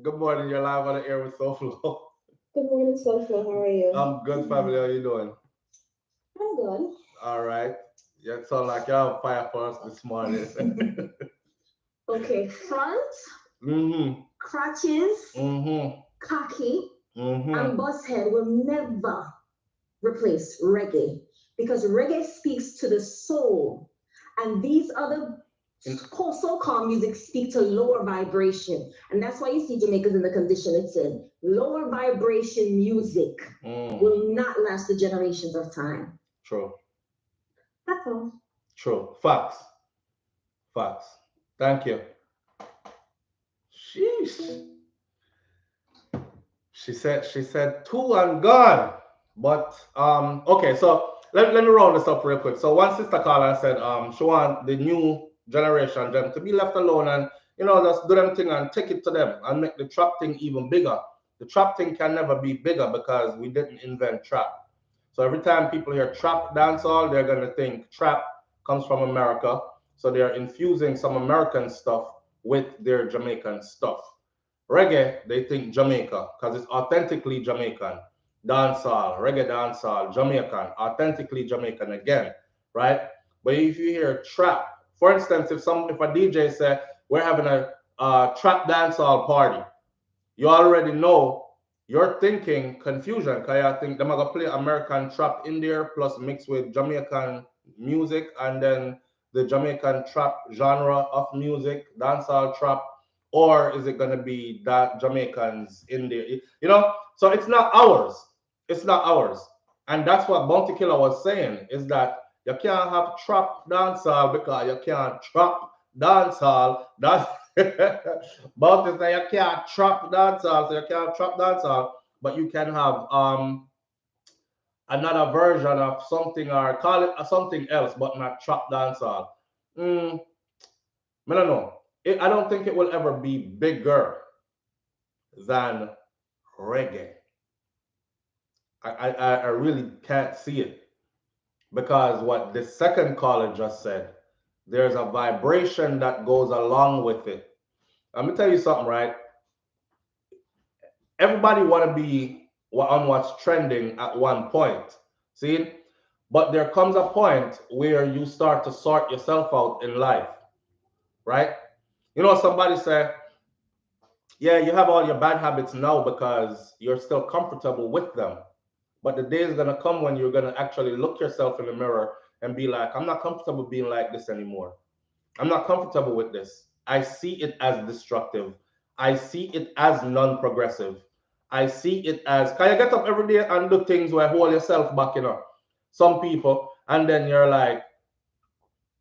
Good morning, you're live on the air with SouFLo. Good morning, SouFLo. How are you? I'm good, family. How you doing? I'm good. All right. You sound like you're on fire for us this morning. Okay, front, crotches, cocky, and bust head will never replace reggae because reggae speaks to the soul, and these other so-called music speak to lower vibration, and that's why you see Jamaicans in the condition it's in. Lower vibration music will not last the generations of time. True. That's all. True. Facts. Thank you. She said 2 and gone. But okay, so let me round this up real quick. So one sister called and said she want the new generation them to be left alone and just do them thing and take it to them and make the trap thing even bigger. The trap thing can never be bigger because we didn't invent trap. So every time people hear trap dancehall, they're gonna think trap comes from America. So they're infusing some American stuff with their Jamaican stuff. Reggae, they think Jamaica because it's authentically Jamaican. Dancehall, reggae dancehall, Jamaican, authentically Jamaican again, right? But if you hear trap, for instance, if a DJ say we're having a trap dancehall party, you already know you're thinking confusion because I think they're gonna play American trap in there plus mix with Jamaican music and then the Jamaican trap genre of music, dancehall trap, or is it gonna be that Jamaicans in there? So it's not ours. It's not ours. And that's what Bounty Killer was saying, is that you can't have trap dancehall because you can't trap dancehall. That's Bounty say you can't trap dancehall, so you can't trap dancehall, but you can have another version of something or call it something else, but not trap dancehall. I don't know. I don't think it will ever be bigger than reggae. I really can't see it because what the second caller just said, there's a vibration that goes along with it. Let me tell you something, right? Everybody want to be on what's trending at one point, see? But there comes a point where you start to sort yourself out in life, right? Somebody say, yeah, you have all your bad habits now because you're still comfortable with them. But the day is going to come when you're going to actually look yourself in the mirror and be like, I'm not comfortable being like this anymore. I'm not comfortable with this. I see it as destructive. I see it as non-progressive. I see it as, can you get up every day and do things where hold yourself back, some people, and then you're like,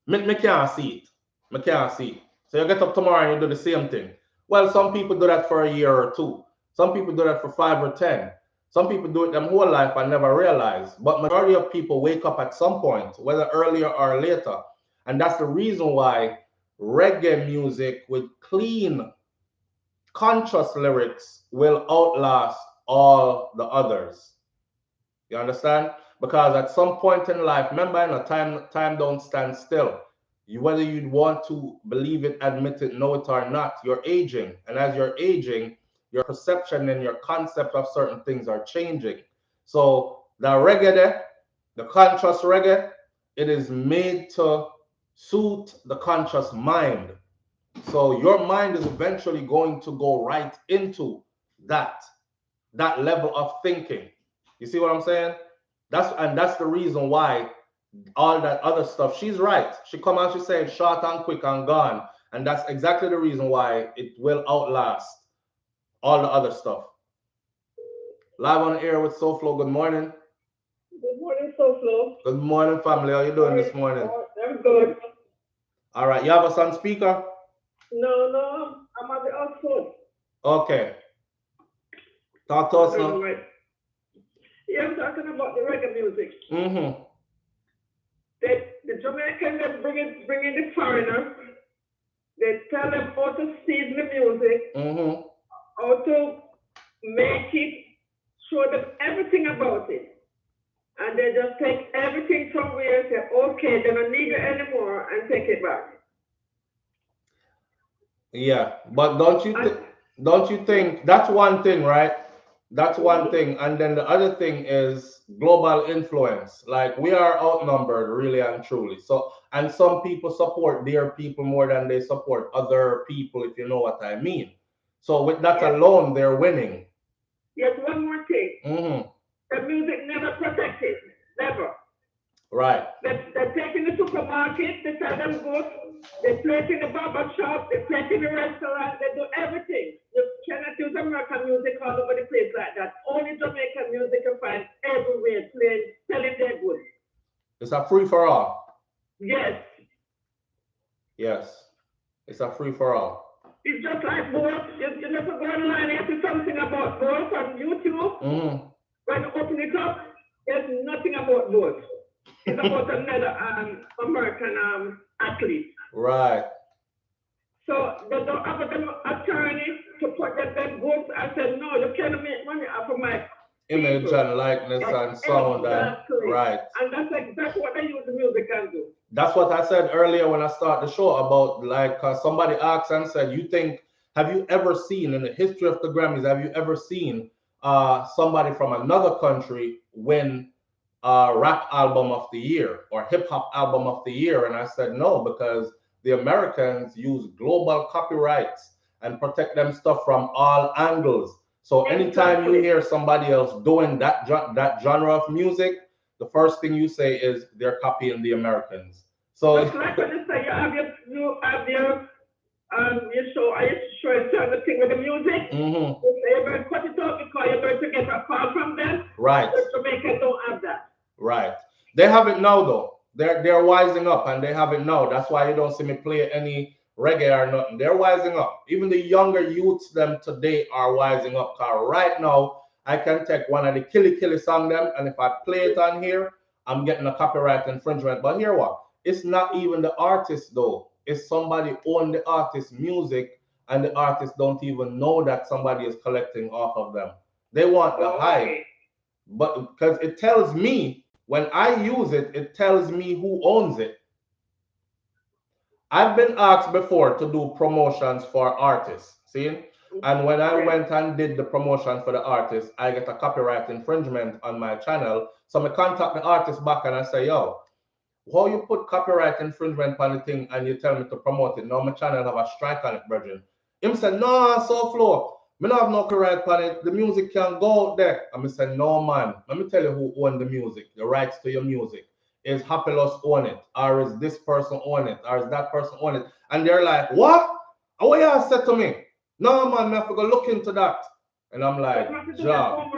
me can't see it. Me can't see it. So you get up tomorrow and you do the same thing. Well, some people do that for a year or two. Some people do that for 5 or 10. Some people do it their whole life and never realize. But majority of people wake up at some point, whether earlier or later. And that's the reason why reggae music with clean, conscious lyrics will outlast all the others. You understand? Because at some point in life, remember, in a time don't stand still. Whether you'd want to believe it, admit it, know it or not, you're aging. And as you're aging, your perception and your concept of certain things are changing. So the reggae, the conscious reggae, it is made to suit the conscious mind. So your mind is eventually going to go right into that level of thinking. You see what I'm saying? That's the reason why all that other stuff, she's right. She come out, she said short and quick and gone. And that's exactly the reason why it will outlast all the other stuff. Live on the air with SouFLo. Good morning. Good morning, SouFLo. Good morning, family. How you doing this morning? I'm good. All right. You have us on speaker? No, I'm at the outpost. Okay. Talk to us now. Yeah, I'm talking about the reggae music. Mm-hmm. The Jamaican, they bring in the foreigner. They tell them how to season the music, mm-hmm. how to make it, show them everything about it. And they just take everything from where and say, okay, they don't need it anymore, and take it back. Yeah, but don't you think that's one thing, right? That's one thing. And then the other thing is global influence. Like, we are outnumbered, really and truly. So, and some people support their people more than they support other people, if you know what I mean. So with that alone, they're winning. Yes, one more thing. Mm-hmm. The music never protected. Never. Right. They take in the supermarket, they sell them goods, they play it in the barber shop, they play it in the restaurant, they do everything. You cannot use American music all over the place like that. Only Jamaican music you find everywhere playing, selling their goods. It's a free for all. Yes. Yes. It's a free for all. It's just like boat. You if you go online and see something about both on YouTube, when you open it up, there's nothing about both. It's about another American athlete. Right. So they don't have an attorney to put that books. I said, no, you can't make money off of my image people. and likeness and sound. Exactly. And, right. And that's exactly what they use the music can do. That's what I said earlier when I started the show about, like, somebody asked and said, have you ever seen in the history of the Grammys, have you ever seen somebody from another country win rap album of the year or hip hop album of the year? And I said no, because the Americans use global copyrights and protect them stuff from all angles. So anytime you hear somebody else doing that genre of music, the first thing you say is they're copying the Americans. So it's like when you say you have your show, I used to show a certain thing with the music. You say you're going to cut it off because you're going to get a call from them. Right. So Jamaica don't have that. Right. They have it now though. They're wising up and they have it now. That's why you don't see me play any reggae or nothing. They're wising up. Even the younger youths them today are wising up. Cause right now I can take one of the killy song them, and if I play it on here, I'm getting a copyright infringement. But here what? It's not even the artist though. It's somebody own the artist's music and the artist don't even know that somebody is collecting off of them. They want the hype. But because it tells me, when I use it, it tells me who owns it. I've been asked before to do promotions for artists, see? And when I went and did the promotion for the artist, I get a copyright infringement on my channel. So I contact the artist back and I say, yo, how you put copyright infringement on the thing and you tell me to promote it? Now my channel have a strike on it, brethren. Him said, no, SouFLo, me don't have no copyright on it. The music can go out there. And I said, no, man. Let me tell you who own the music, the rights to your music. Is Happilus own it? Or is this person own it? Or is that person own it? And they're like, what? And what y'all said to me? No, man, I have to go look into that. And I'm like, job.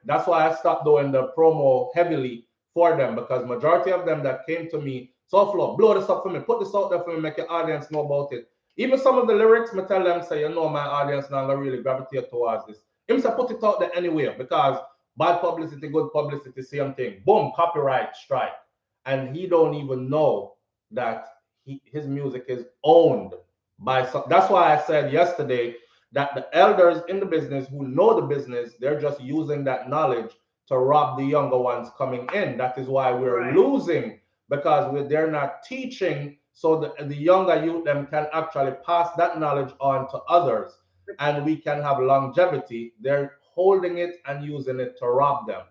That's why I stopped doing the promo heavily for them, because majority of them that came to me, SouFLo, blow this up for me, put this out there for me, make your audience know about it. Even some of the lyrics, I tell them, say, you know, my audience now gonna really gravitate towards this. Him say, put it out there anyway, because bad publicity, good publicity, same thing. Boom, copyright strike. And he don't even know that his music is owned by some. That's why I said yesterday that the elders in the business who know the business, they're just using that knowledge to rob the younger ones coming in. That is why we're losing, because they're not teaching, so the younger youth them can actually pass that knowledge on to others, and we can have longevity. They're holding it and using it to rob them.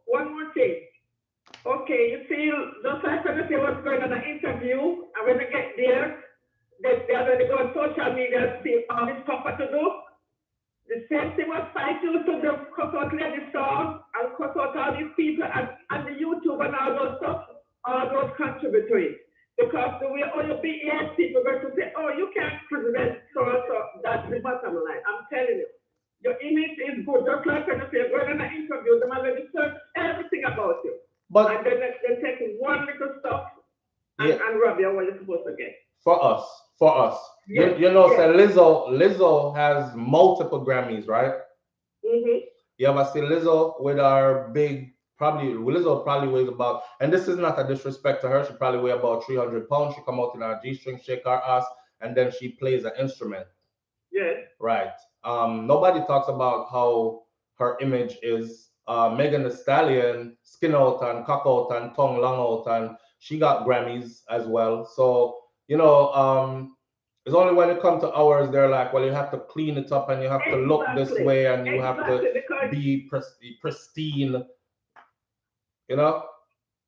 One more thing. Okay, you see, just like when you say what's going on in the interview, and when they get there, they go on social media and see all this stuff to do. The same thing was fight you to just cut out Lady Song and cut out all these people and the YouTube and all those stuff, all those contribute to it. Because the way all your BS people are going to say, oh, you can't present so that's the bottom line. I'm telling you. Your image is good. Just like when you say, going on an interview, them already search everything about you. But and then they take one little stuff and rob you what you're supposed to get. For us. Yes. You know, say Lizzo has multiple Grammys, right? You ever see Lizzo with our big, Lizzo probably weighs about, and this is not a disrespect to her, she probably weighs about 300 pounds. She come out in her G-string, shake her ass, and then she plays an instrument. Yes. Right. Nobody talks about how her image is. Megan Thee Stallion, skin out and cock out and tongue long out, and she got Grammys as well. So, you know, it's only when it comes to ours, they're like, well, you have to clean it up and you have to look this way and you have to be pristine, you know?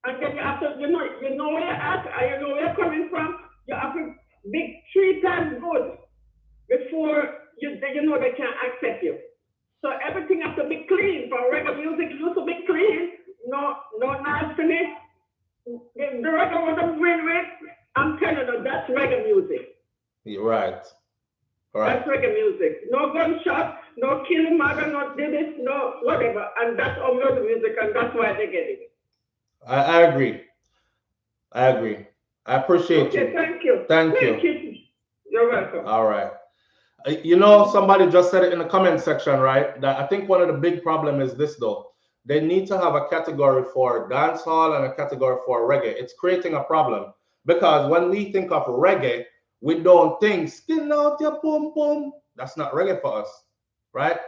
And then you have to, you know where you're at, and you know where you're coming from. You have to be 3 times good before you know they can accept you. So everything has to be clean. For reggae music, it used to be clean. No nastiness. The reggae was a win-win. I'm telling you, that's reggae music. You're right. That's reggae music. No gunshot, no killing mother, no this, no whatever. And that's all the music, and that's why they get it. I agree. I appreciate you. Thank you. Thank you. You're welcome. All right. You know, somebody just said it in the comment section, right? That I think one of the big problem is this though. They need to have a category for dancehall and a category for reggae. It's creating a problem because when we think of reggae, we don't think skin out your pum pum. That's not reggae for us, right?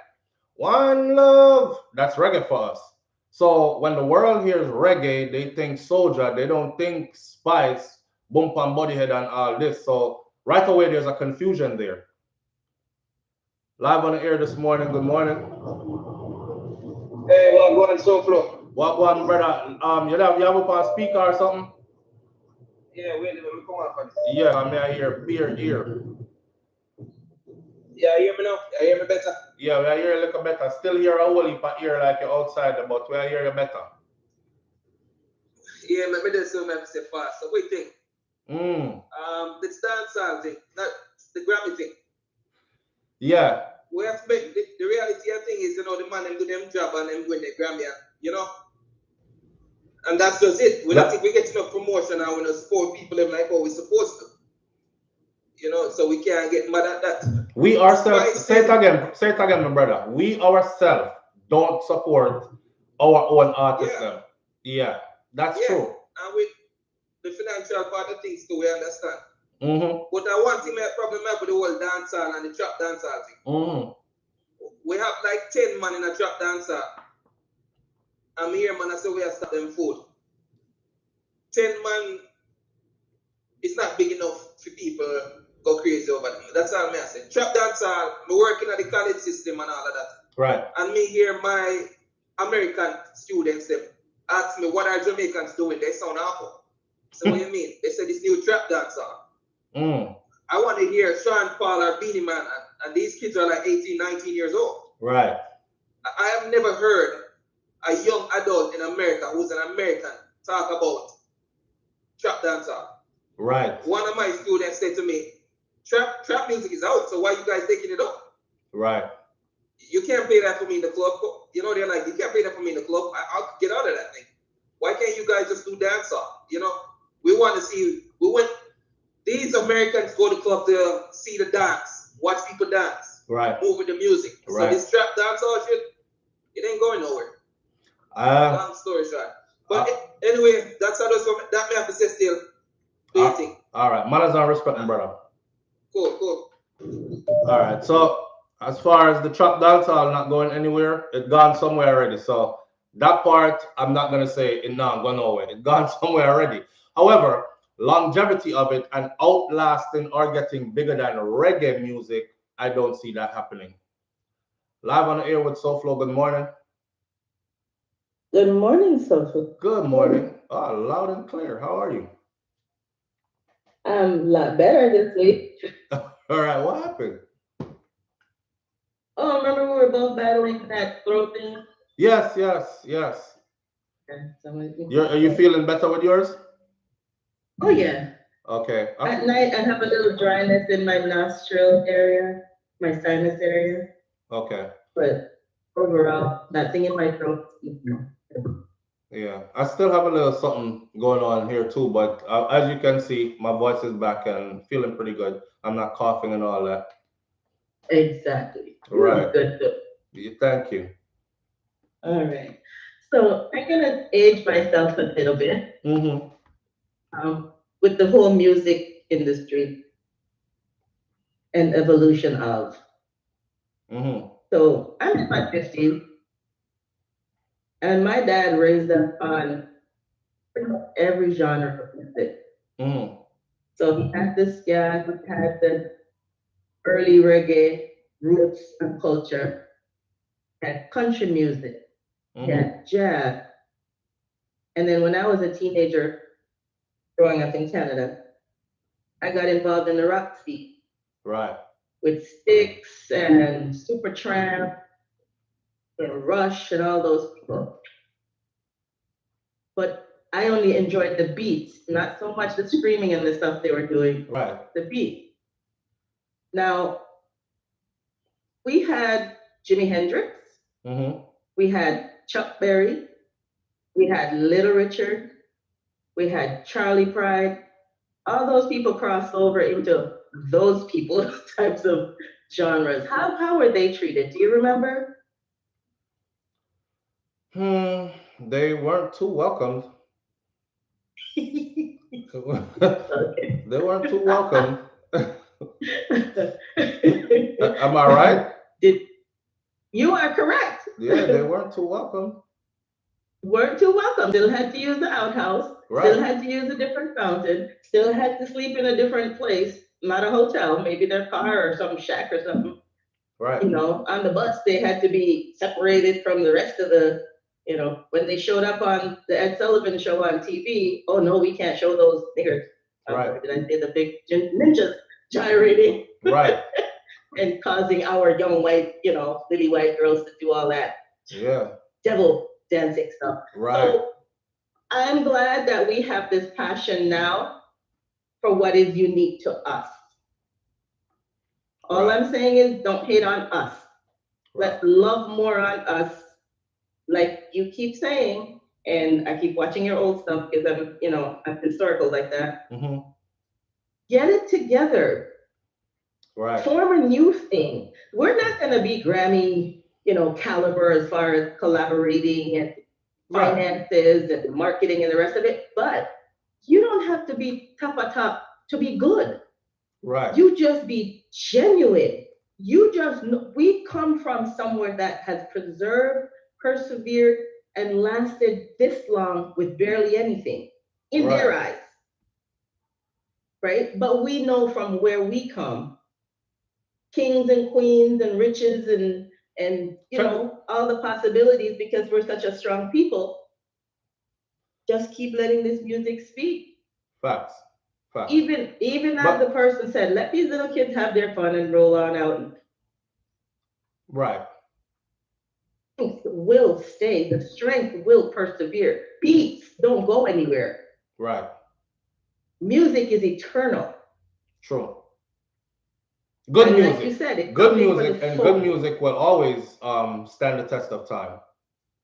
One love, that's reggae for us. So when the world hears reggae, they think SOJA, they don't think Spice, Boom Pam Bodyhead and all this. So right away there's a confusion there. Live on the air this morning. Good morning. Hey, what going SouFLo? What going, brother? You have up on speaker or something? Yeah, wait a minute, come on. Yeah, I mean I hear beer ear. Yeah, hear me now? You hear me better? Yeah, we hear a little better. Still hear a whole heap of ear like you're outside, but we hear you better. Yeah, me just so me say fast. So what do you think? This dancehall thing, not the Grammy thing. Yeah. We have to make the reality of thing is, you know, the man them do them job and them win the Grammy, you know. And that's just it. We don't think we get enough promotion and we don't support people them like how we're supposed to. You know, so we can't get mad at that. We ourselves, say it again, my brother. We ourselves don't support our own artists. Yeah, that's true. And with the financial part of things too, we understand. But I want to make a problem with the whole dancehall and the trap dancehall thing. We have like 10 man in a trap dancehall. And me here, man, I say we have to stop them food. 10 man is not big enough for people go crazy over them. That's all me I say. Trap dancehall, me working at the college system and all of that. Right. And me hear my American students them ask me what are Jamaicans doing. They sound awful. So what do you mean? They said this new trap dancehall. I want to hear Sean Paul or Beanie Man, and these kids are like 18, 19 years old. Right. I have never heard a young adult in America who's an American talk about trap dancehall. Right. One of my students said to me, trap music is out, so why you guys taking it up? Right. You can't play that for me in the club. You know, they're like, you can't play that for me in the club. I'll get out of that thing. Why can't you guys just do dancehall? You know, we want to see, these Americans go to club to see the dance, watch people dance, right, move with the music. Right. So this trap dancehall shit, it ain't going nowhere. Long story short. But anyway, that's how that may have to say still. All right, manners and respect, my brother. Cool. All right, so as far as the trap dancehall not going anywhere, it gone somewhere already. So that part, I'm not gonna say it not going nowhere. It gone somewhere already. However, longevity of it and outlasting or getting bigger than reggae music, I don't see that happening. Live on the air with SouFLo. Good morning. Good morning, SouFLo. Good morning. Oh, loud and clear. How are you? I'm a lot better this week. All right, what happened? Oh, remember we were both battling that throat thing? Yes. Okay, are you feeling better with yours? Oh, yeah. Okay. At night, I have a little dryness in my nostril area, my sinus area. Okay. But overall, that thing in my throat. Yeah, I still have a little something going on here too, but as you can see, my voice is back and feeling pretty good. I'm not coughing and all that. Exactly. Right. Good. Thank you. All right. So I'm gonna age myself a little bit. With the whole music industry and evolution of. So I'm in my 50s, and my dad raised us on every genre of music. So he had the ska, he had the early reggae, roots and culture, had country music, had jazz. And then when I was a teenager, growing up in Canada, I got involved in the rock scene. Right. With Styx and Supertramp and Rush and all those people. But I only enjoyed the beats, not so much the screaming and the stuff they were doing. Right. The beat. Now, we had Jimi Hendrix. We had Chuck Berry. We had Little Richard. We had Charlie Pride. All those people crossed over into those people types of genres, how were they treated? Do you remember? They weren't too welcomed. They weren't too welcomed. Am I right? You are correct. Yeah, they weren't too welcome. Weren't too welcome. Still had to use the outhouse. Right. Still had to use a different fountain. Still had to sleep in a different place, not a hotel, maybe their car or some shack or something. Right. You know, on the bus, they had to be separated from the rest of the, you know, when they showed up on the Ed Sullivan show on TV, oh no, we can't show those niggers. Right. Did I say the big ninjas gyrating? Right. And causing our young white, you know, lily white girls to do all that. Yeah. Devil dancing stuff. Right. So I'm glad that we have this passion now for what is unique to us. All right. I'm saying is don't hate on us. Right. Let's love more on us. Like you keep saying, and I keep watching your old stuff because I'm, you know, I'm historical like that. Mm-hmm. Get it together. Right. Form a new thing. We're not going to be Grammy, you know, caliber as far as collaborating and finances and marketing and the rest of it, but you don't have to be top to be good. Right. You just be genuine. You just know, we come from somewhere that has preserved, persevered, and lasted this long with barely anything in their eyes. Right? But we know from where we come, kings and queens and riches and you know, all the possibilities because we're such a strong people. Just keep letting this music speak. Facts. Facts. Even as the person said, let these little kids have their fun and roll on out. Right. Will stay. The strength will persevere. Beats don't go anywhere. Right. Music is eternal. True. Good and music. Like you said, good music and good music will always stand the test of time.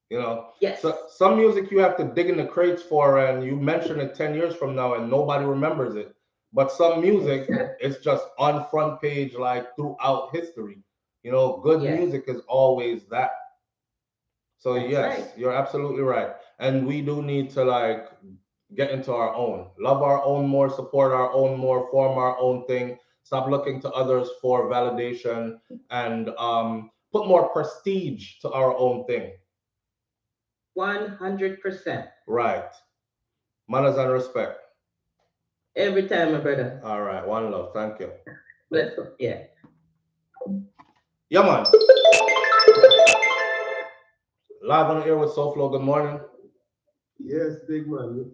You know, yes. So some music you have to dig in the crates for, and you mention it 10 years from now, and nobody remembers it. But some music, it's just on front page, like throughout history. You know, good music is always that. So that's yes, you're absolutely right. And we do need to like get into our own, love our own more, support our own more, form our own thing. Stop looking to others for validation, and put more prestige to our own thing. 100%. Right. Manners and respect. Every time, my brother. All right. One love. Thank you. Bless you. Yeah. Yeah, man. Live on the air with SouFLo. Good morning. Yes, big man.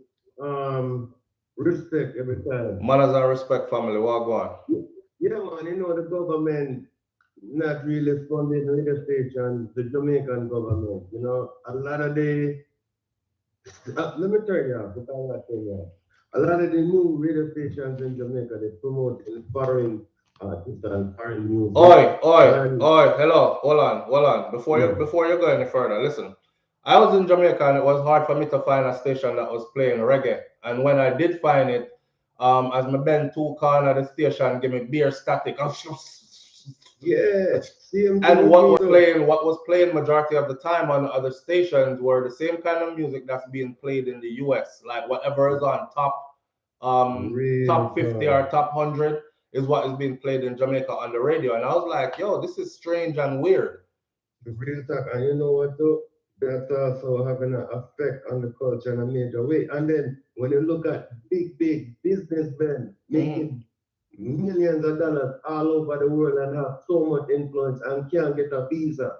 Respect every time. Manners and respect, family. What go on? Yeah, man. You know, the government not really funding radio stations, the Jamaican government. You know, a lot of the let me turn you off, because I'm not saying that. A lot of the new radio stations in Jamaica, they promote foreign artists and foreign music. Oi, hello, hold on. Before you go any further, listen. I was in Jamaica and it was hard for me to find a station that was playing reggae. And when I did find it, as my bend two corner the station give me beer static. Yeah. And what was playing majority of the time on the other stations were the same kind of music that's being played in the US. Like whatever is on top top 50 or top 100 is what is being played in Jamaica on the radio. And I was like, yo, this is strange and weird. The real talk. And you know what though? That's also having an effect on the culture in a major way. And then when you look at big businessmen making millions of dollars all over the world and have so much influence and can't get a visa,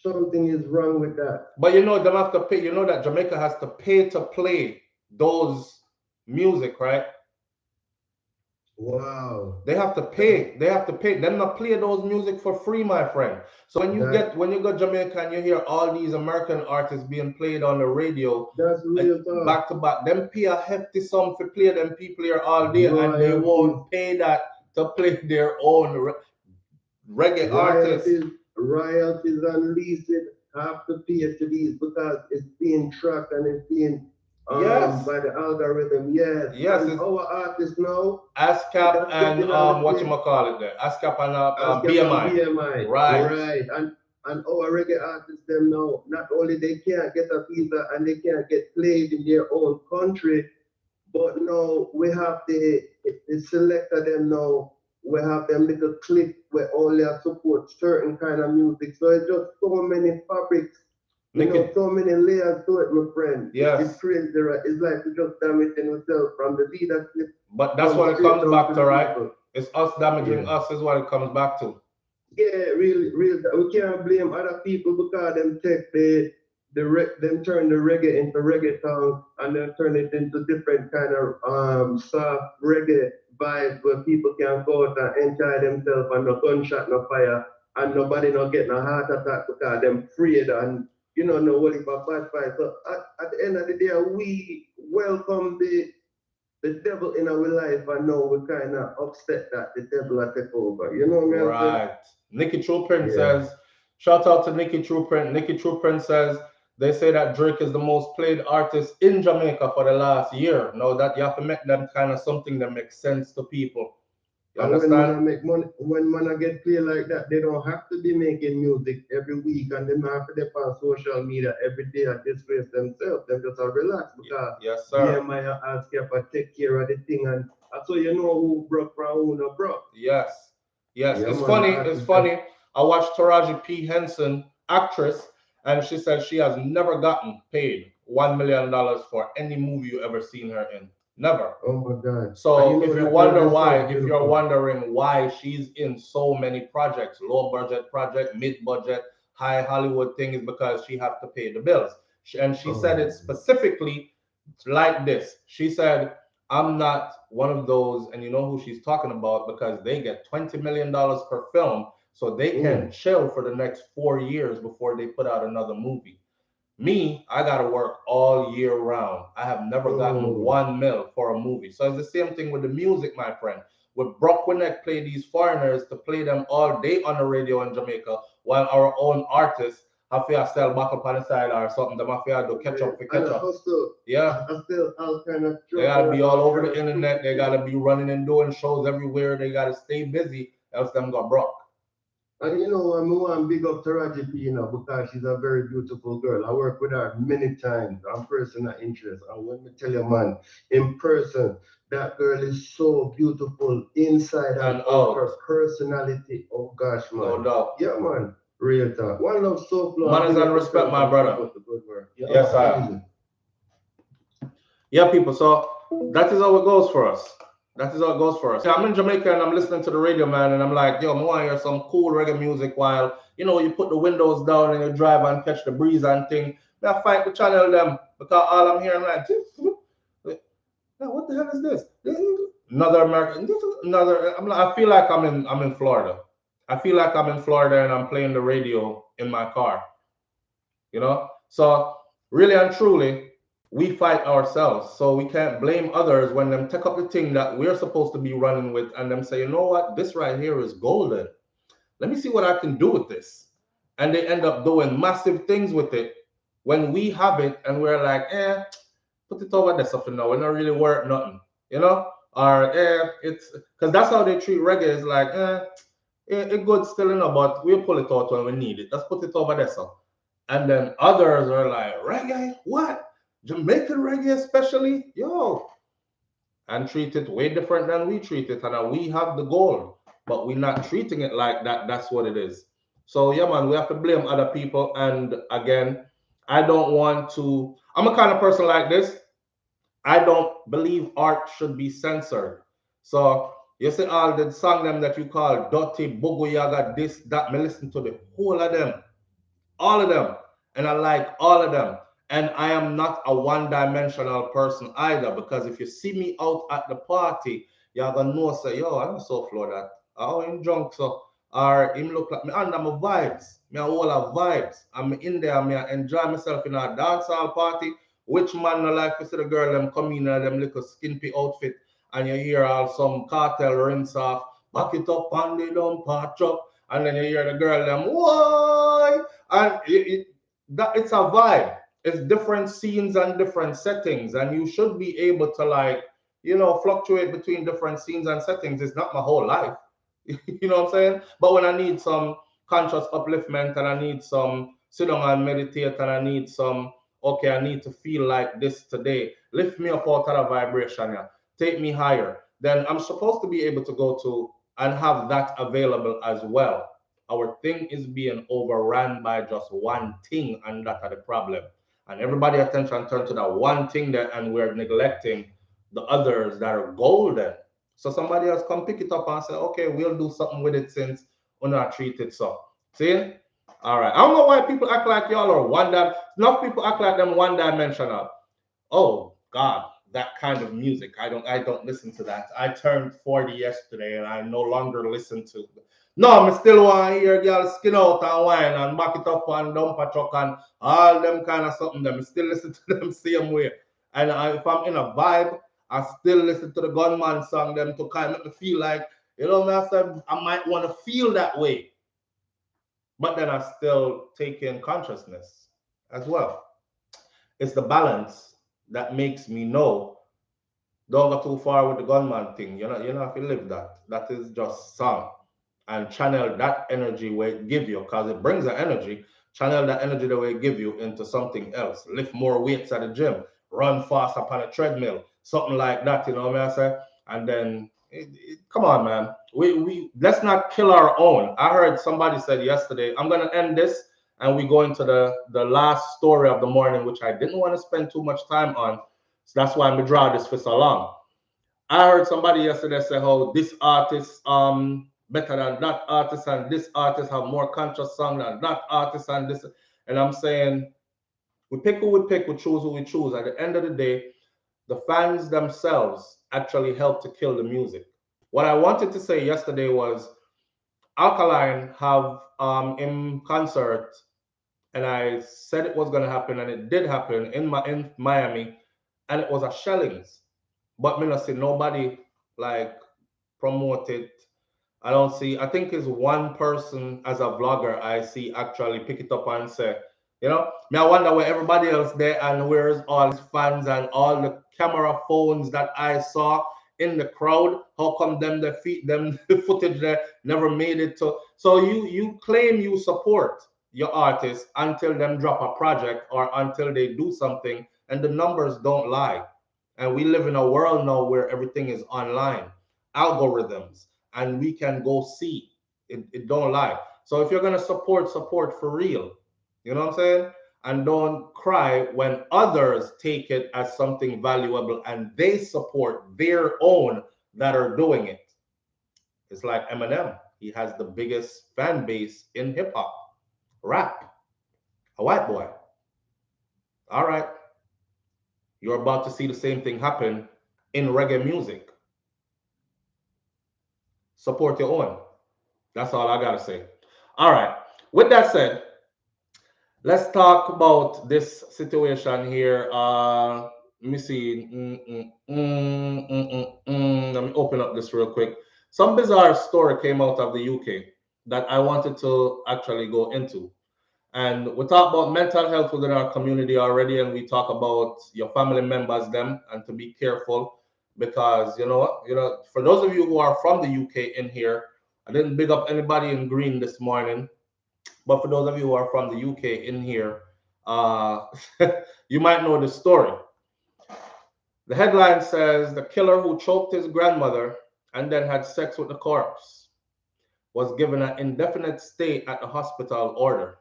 something is wrong with that. But you know, them have to pay. You know that Jamaica has to pay to play those music, right? Wow. They have to pay. They have to pay. Them not play those music for free, my friend. So when you go Jamaica and you hear all these American artists being played on the radio, that's real talk. Back to back, them pay a hefty sum for play them people here all day, and they won't pay that to play their own reggae artists. Royalties and leases have to pay to these because it's being tracked and it's being Yes. By the algorithm, yes. Yes. And our artists now. ASCAP and whatchamacallit there? ASCAP and BMI. BMI. Right. And our reggae artists them now, not only they can't get a visa and they can't get played in their own country, but now we have the selector them now. We have them little clip where only support certain kind of music. So it's just so many fabrics, so many layers to it, my friend. Yes. It's crazy, right? It's like we just damaging ourselves from the leadership. But that's what it comes back to, right? It's us damaging us is what it comes back to. Yeah, really. We can't blame other people because them take them turn the reggae into reggaeton and then turn it into different kind of soft reggae vibes where people can go out and enjoy themselves and no gunshot, no fire, and nobody not get no heart attack because them afraid and no worry about bad fight. So at the end of the day, we welcome the devil in our life, and now we kind of upset that the devil will take over. You know what I mean? Right. Nikki Trueprint says, shout out to Nikki Trueprint. Nikki Trueprint says, they say that Drake is the most played artist in Jamaica for the last year. Now that you have to make them kind of something that makes sense to people. You understand? When man get played like that, they don't have to be making music every week and they don't have to be on social media every day and disgrace themselves. They just relax because BMI ask you to take care of the thing and so you know who broke from who not broke. Yes. It's funny. I watched Taraji P. Henson, actress, and she said she has never gotten paid $1 million for any movie you ever seen her in. Never. Oh my God. So if you're wondering why she's in so many projects, low budget project, mid budget, high Hollywood thing, is because she has to pay the bills. And she said it specifically like this. She said, I'm not one of those, and you know who she's talking about because they get $20 million per film, so they can chill for the next 4 years before they put out another movie. Me, I gotta work all year round. I have never gotten $1 million for a movie. So it's the same thing with the music, my friend. With Brock Winneck play these foreigners to play them all day on the radio in Jamaica, while our own artists have to sell back up on the side or something. They have to catch up. Yeah. They gotta be all over the internet. They gotta be running and doing shows everywhere. They gotta stay busy, else them got broke. And I want to big up Taraji P, because she's a very beautiful girl. I work with her many times. I'm personal interest. And let me tell you, man, in person, that girl is so beautiful inside and out. Her personality. Oh gosh, man. No doubt. Yeah, man. Real talk. One love SouFLoTV. Manners and respect, my brother. Yes, sir. Yeah, people. So that is how it goes for us. I'm in Jamaica and I'm listening to the radio, man, and I'm like, yo, I want to hear some cool reggae music while, you put the windows down and you drive and catch the breeze and thing. I fight the channel them because all I'm hearing like, what the hell is this? Another American, I feel like I'm in Florida. I feel like I'm in Florida and I'm playing the radio in my car. So really and truly, we fight ourselves, so we can't blame others when them take up the thing that we're supposed to be running with and them say, you know what, this right here is golden. Let me see what I can do with this. And they end up doing massive things with it when we have it and we're like, put it over there something now. We're not really worth nothing, Or it's because that's how they treat reggae. It's like, it good still, but we'll pull it out when we need it. Let's put it over there, so. And then others are like, reggae, what? Jamaican reggae especially, and treat it way different than we treat it. And we have the goal, but we're not treating it like that. That's what it is. So yeah, man, we have to blame other people. And again, I'm a kind of person like this. I don't believe art should be censored. So you see all the song them that you call dirty, Bogo Yaga, this, that, me listen to the whole of them. All of them. And I like all of them. And I am not a one-dimensional person either, because if you see me out at the party, you're going to know, say, yo, I'm so flow that. Oh, I'm drunk, so. Or him look like me under my vibes. Me a whole of vibes. I'm in there, me enjoy myself in a dancehall party. Which man no like to see the girl them come in them little skimpy outfit and you hear all some cartel rinse off, back it up and they don't patch up, and then you hear the girl them, why? And it's a vibe. It's different scenes and different settings, and you should be able to, like, you know, fluctuate between different scenes and settings. It's not my whole life. You know what I'm saying? But when I need some conscious upliftment and I need some sit down and meditate and I need some, okay, I need to feel like this today, lift me up out of the vibration, yeah, take me higher, then I'm supposed to be able to go to and have that available as well. Our thing is being overrun by just one thing, and that's the problem. And everybody attention turn to that one thing there, and we're neglecting the others that are golden. So somebody else come pick it up and say, okay, we'll do something with it since we're not treated so. See? All right. I don't know why people act like y'all are enough people act like them one-dimensional. Oh God, that kind of music. I don't listen to that. I turned 40 yesterday and I no longer listen to. No, I still want to hear y'all skin out and wine and back it up and dump a truck and all them kind of something. Them still listen to them same way. And if I'm in a vibe, I still listen to the Gunman song them to kind of make me feel like, you know, I might want to feel that way. But then I still take in consciousness as well. It's the balance that makes me know, don't go too far with the Gunman thing. You know if you live that. That is just song. And channel that energy where it give you, because it brings the energy. Channel that energy the way it give you into something else. Lift more weights at the gym. Run fast upon a treadmill. Something like that, you know what I say? And then, come on, man. We let's not kill our own. I heard somebody said yesterday, I'm going to end this, and we go into the last story of the morning, which I didn't want to spend too much time on. So that's why I'm draw this for so long. I heard somebody yesterday say how this artist better than that artist, and this artist have more conscious song than that artist, and this. And I'm saying, we pick who we pick, we choose who we choose. At the end of the day, the fans themselves actually help to kill the music. What I wanted to say yesterday was, Alkaline have in concert, and I said it was going to happen, and it did happen in Miami, and it was a Shellings. But me not see nobody like promote it. I don't see, I think it's one person as a vlogger I see actually pick it up and say, you know, me I wonder where everybody else there and where's all his fans and all the camera phones that I saw in the crowd. How come them the footage there never made it to? So you claim you support your artist until them drop a project or until they do something, and the numbers don't lie. And we live in a world now where everything is online, algorithms, and we can go see it don't lie. So if you're going to support for real, you know what I'm saying? And don't cry when others take it as something valuable and they support their own that are doing it. It's like Eminem. He has the biggest fan base in hip hop, rap, a white boy. All right. You're about to see the same thing happen in reggae music. Support your own. That's all I gotta say. All right. With that said, let's talk about this situation here. Let me see. Let me open up this real quick. Some bizarre story came out of the UK that I wanted to actually go into. And we talk about mental health within our community already, and we talk about your family members, them, and to be careful because you know, for those of you who are from the UK in here, I didn't big up anybody in green this morning, but for those of you who are from the UK in here, you might know the story. The headline says the killer who choked his grandmother and then had sex with the corpse was given an indefinite stay at the hospital order.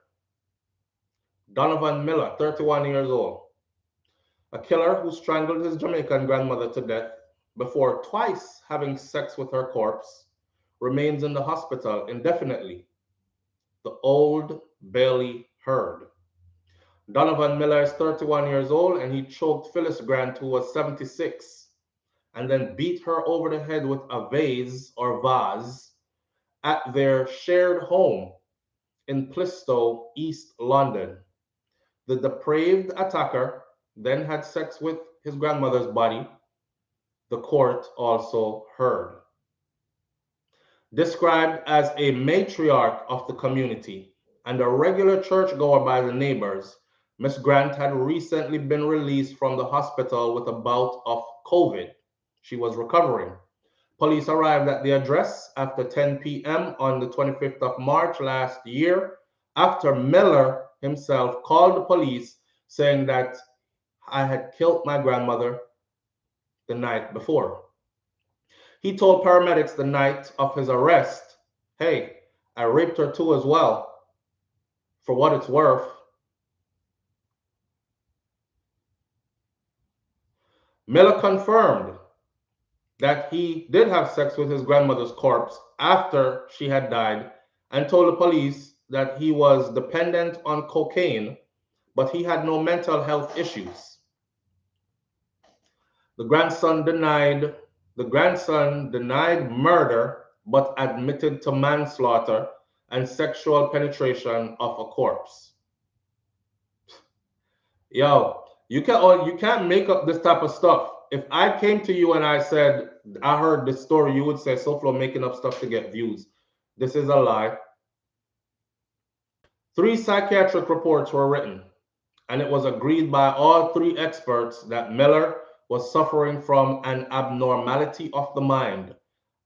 Donovan Miller, 31 years old, a killer who strangled his Jamaican grandmother to death before twice having sex with her corpse, remains in the hospital indefinitely. The Old Bailey Herd. Donovan Miller is 31 years old and he choked Phyllis Grant, who was 76, and then beat her over the head with a vase at their shared home in Plaistow, East London. The depraved attacker then had sex with his grandmother's body, the court also heard. Described as a matriarch of the community and a regular churchgoer by the neighbors, Miss Grant had recently been released from the hospital with a bout of COVID. She was recovering. Police arrived at the address after 10 p.m. on the 25th of March last year, after Miller himself called the police saying that I had killed my grandmother the night before. He told paramedics the night of his arrest, hey, I raped her too as well. For what it's worth. Miller confirmed that he did have sex with his grandmother's corpse after she had died and told the police that he was dependent on cocaine, but he had no mental health issues. The grandson denied murder, but admitted to manslaughter and sexual penetration of a corpse. Yo, you can't make up this type of stuff. If I came to you and I said, I heard this story, you would say, SouFLo making up stuff to get views. This is a lie. 3 psychiatric reports were written, and it was agreed by all 3 experts that Miller was suffering from an abnormality of the mind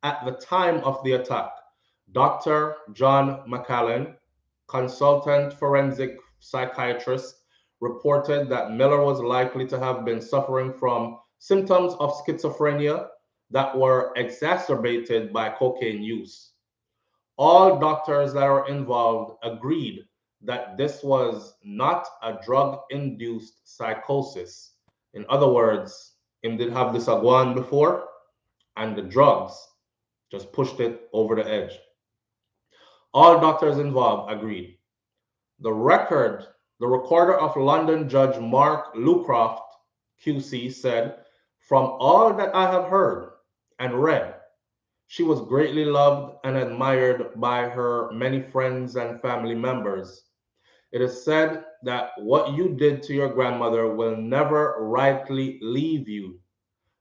at the time of the attack. Dr. John McAllen, consultant forensic psychiatrist, reported that Miller was likely to have been suffering from symptoms of schizophrenia that were exacerbated by cocaine use. All doctors that are involved agreed that this was not a drug-induced psychosis. In other words, him did have this agwan before, and the drugs just pushed it over the edge. All doctors involved agreed. The recorder of London Judge Mark Lucroft, QC, said, from all that I have heard and read, she was greatly loved and admired by her many friends and family members. It is said that what you did to your grandmother will never rightly leave you.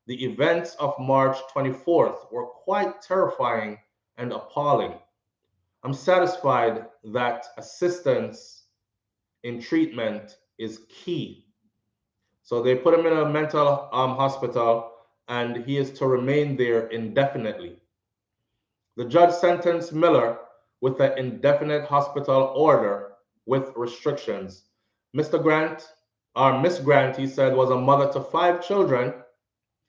The events of March 24th were quite terrifying and appalling. I'm satisfied that assistance in treatment is key. So they put him in a mental hospital, and he is to remain there indefinitely. The judge sentenced Miller with an indefinite hospital order with restrictions. Miss Grant, he said, was a mother to 5 children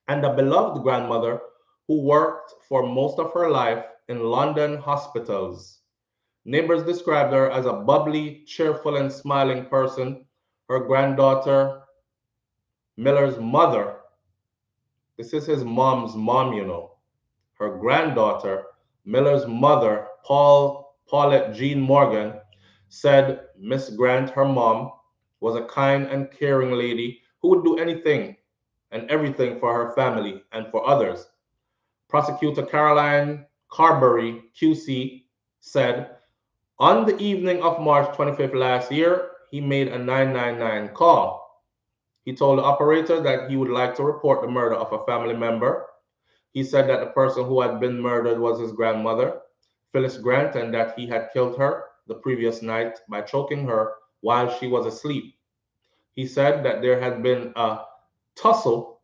and a beloved grandmother who worked for most of her life in London hospitals. Neighbors described her as a bubbly, cheerful, and smiling person. Her granddaughter, Miller's mother, this is his mom's mom, you know. Her granddaughter, Miller's mother, Paulette Jean Morgan, said Miss Grant, her mom, was a kind and caring lady who would do anything and everything for her family and for others. Prosecutor Caroline Carberry, QC, said, on the evening of March 25th last year, he made a 999 call. He told the operator that he would like to report the murder of a family member. He said that the person who had been murdered was his grandmother, Phyllis Grant, and that he had killed her the previous night by choking her while she was asleep. He said that there had been a tussle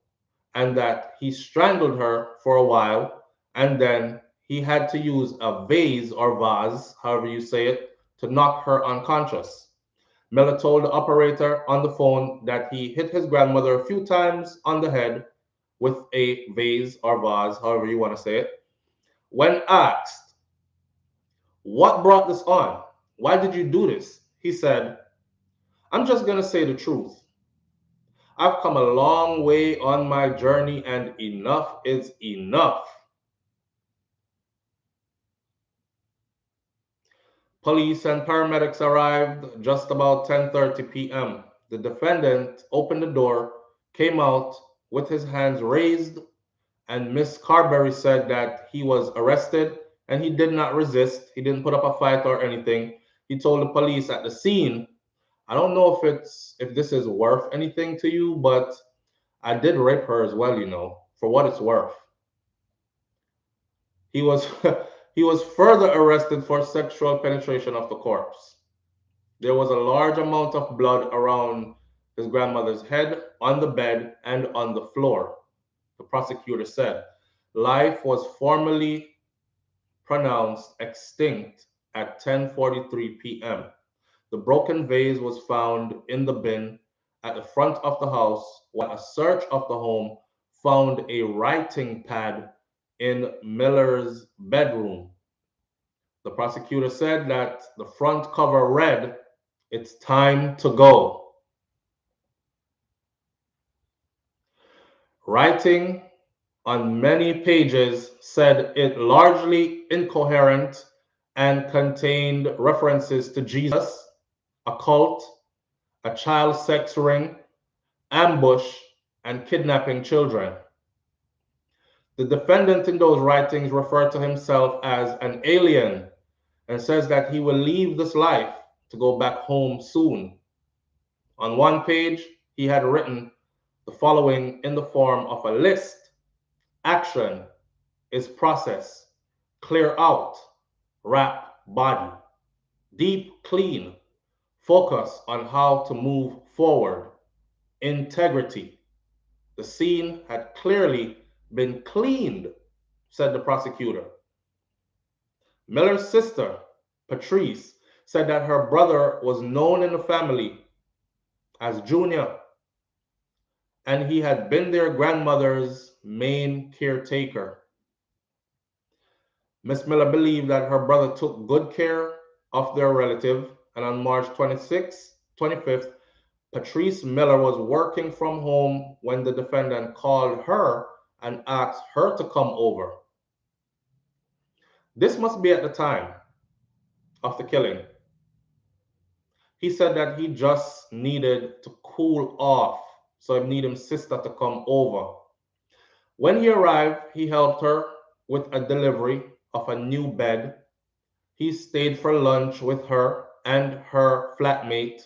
and that he strangled her for a while, and then he had to use a vase or vase, however you say it, to knock her unconscious. Miller told the operator on the phone that he hit his grandmother a few times on the head with a vase or vase, however you want to say it. When asked, what brought this on? Why did you do this? He said, I'm just going to say the truth. I've come a long way on my journey, and enough is enough. Police and paramedics arrived just about 10:30 p.m. The defendant opened the door, came out with his hands raised, and Miss Carberry said that he was arrested and he did not resist. He didn't put up a fight or anything. He told the police at the scene, I don't know if this is worth anything to you, but I did rape her as well, you know, for what it's worth. He was he was further arrested for sexual penetration of the corpse. There was a large amount of blood around his grandmother's head, on the bed, and on the floor. The prosecutor said life was formally pronounced extinct at 10:43 p.m. The broken vase was found in the bin at the front of the house, while a search of the home found a writing pad in Miller's bedroom. The prosecutor said that the front cover read, "It's time to go." Writing on many pages said it largely incoherent and contained references to Jesus, a cult, a child sex ring, ambush, and kidnapping children. The defendant in those writings referred to himself as an alien and says that he will leave this life to go back home soon. On one page, he had written the following in the form of a list: action is process, clear out, wrap body, deep clean, focus on how to move forward, integrity. The scene had clearly been cleaned, said the prosecutor. Miller's sister, Patrice, said that her brother was known in the family as Junior, and he had been their grandmother's main caretaker. Miss Miller believed that her brother took good care of their relative, and on March 25th, Patrice Miller was working from home when the defendant called her and asked her to come over. This must be at the time of the killing. He said that he just needed to cool off, so he needed his sister to come over. When he arrived, he helped her with a delivery of a new bed. He stayed for lunch with her and her flatmate.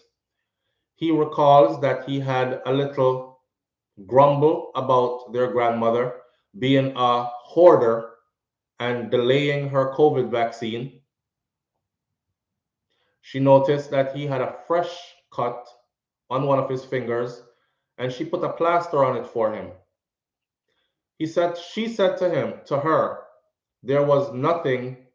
He recalls that he had a little grumble about their grandmother being a hoarder and delaying her COVID vaccine. She noticed that he had a fresh cut on one of his fingers, and she put a plaster on it for him. She said to her, there was nothing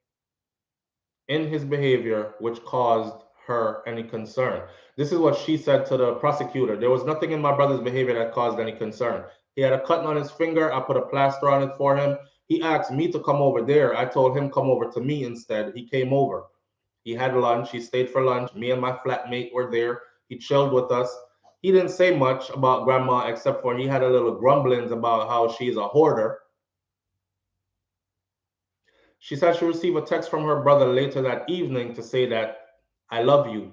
in his behavior which caused her any concern. This is what she said to the prosecutor. There was nothing in my brother's behavior that caused any concern. He had a cut on his finger. I put a plaster on it for him. He asked me to come over there. I told him come over to me instead. He came over. He had lunch. He stayed for lunch. Me and my flatmate were there. He chilled with us. He didn't say much about grandma except for he had a little grumblings about how she's a hoarder. She said she received a text from her brother later that evening to say that, I love you.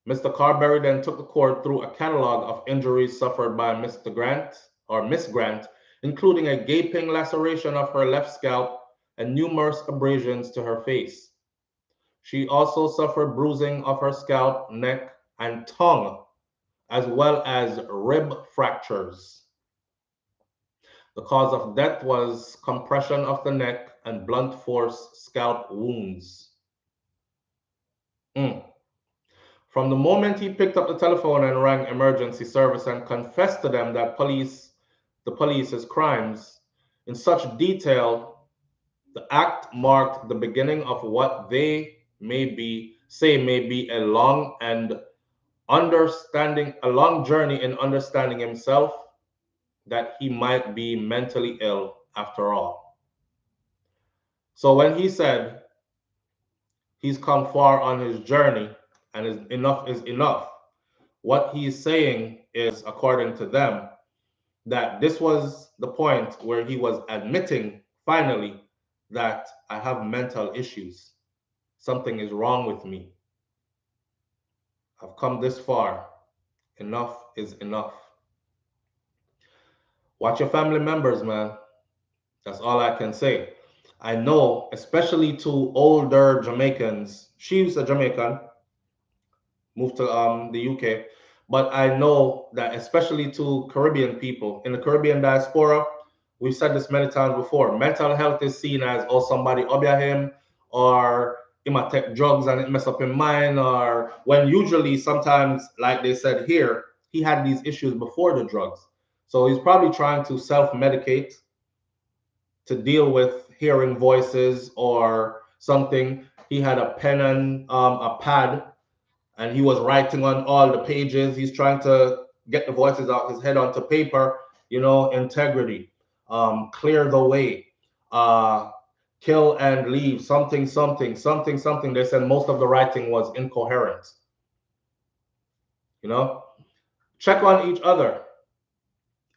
Mr. Carberry then took the court through a catalog of injuries suffered by Mr. Grant, or Miss Grant, including a gaping laceration of her left scalp and numerous abrasions to her face. She also suffered bruising of her scalp, neck, and tongue, as well as rib fractures. The cause of death was compression of the neck and blunt force scalp wounds. From the moment he picked up the telephone and rang emergency service and confessed to them that the police's crimes in such detail, the act marked the beginning of what they may be a long journey in understanding himself, that he might be mentally ill after all. So when he said he's come far on his journey and enough is enough, what he's saying is, according to them, that this was the point where he was admitting finally that I have mental issues. Something is wrong with me. I've come this far. Enough is enough. Watch your family members, man. That's all I can say. I know, especially to older Jamaicans. She's a Jamaican, moved to the UK. But I know that especially to Caribbean people, in the Caribbean diaspora, we've said this many times before, mental health is seen as, oh, somebody obia him, or he might take drugs and it mess up his mind, or when usually sometimes, like they said here, he had these issues before the drugs. So he's probably trying to self-medicate to deal with hearing voices or something. He had a pen and a pad, and he was writing on all the pages. He's trying to get the voices out his head onto paper, you know, integrity, clear the way, kill and leave, something. They said most of the writing was incoherent. You know, check on each other.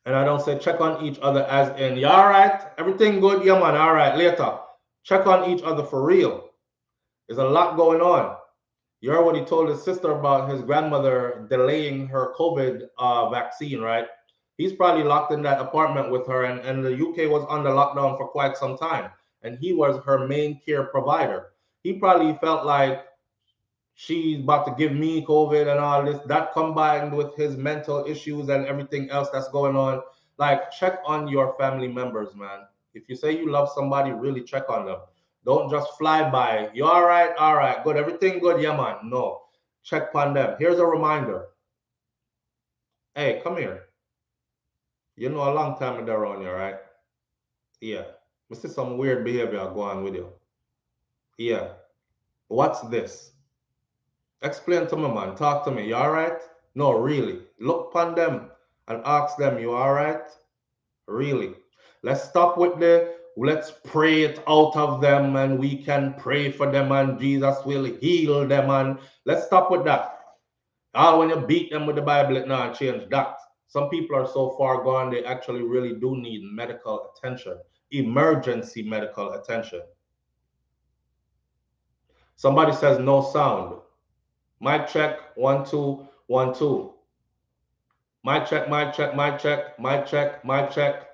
And I don't say check on each other as in, you all right? Everything good? Yeah, man, all right, later. Check on each other for real. There's a lot going on. You heard what he told his sister about his grandmother delaying her COVID vaccine, right? He's probably locked in that apartment with her, and the UK was under lockdown for quite some time. And he was her main care provider. He probably felt like she's about to give me COVID and all this. That combined with his mental issues and everything else that's going on. Like, check on your family members, man. If you say you love somebody, really check on them. Don't just fly by. You all right, good, everything good, yeah, man. No, check on them. Here's a reminder. Hey, come here. You know a long time they're around you, right? Yeah. I see some weird behavior go on with you. Yeah. What's this? Explain to me, man. Talk to me. You all right? No, really. Look upon them and ask them, you all right? Really. Let's stop with let's pray it out of them, and we can pray for them and Jesus will heal them. And let's stop with that. When you beat them with the Bible, it not change that. Some people are so far gone, they actually really do need medical attention, emergency medical attention. Somebody says no sound. Mic check, 1 2 1 2. Mic check, mic check, mic check, mic check, mic check.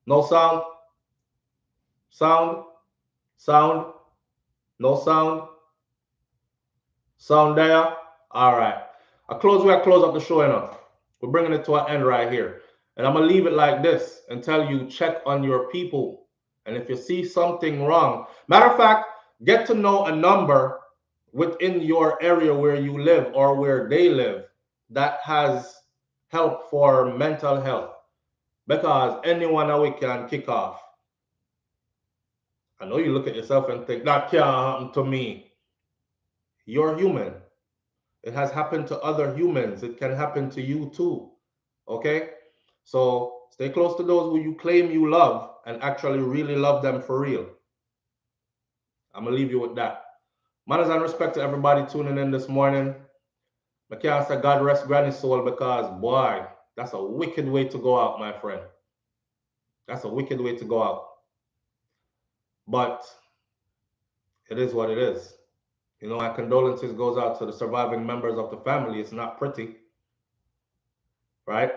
No sound. Sound. Sound. No sound. Sound there. All right. I close up the show enough. We're bringing it to an end right here. And I'm going to leave it like this and tell you, check on your people. And if you see something wrong, matter of fact, get to know a number within your area where you live or where they live that has help for mental health. Because anyone that we can kick off. I know you look at yourself and think, that can't happen to me. You're human. It has happened to other humans. It can happen to you too. Okay? So stay close to those who you claim you love and actually really love them for real. I'm going to leave you with that. Manners and respect to everybody tuning in this morning. I can't say God rest Granny's soul because, boy, that's a wicked way to go out, my friend. That's a wicked way to go out. But it is what it is. You know, my condolences goes out to the surviving members of the family. It's not pretty. Right?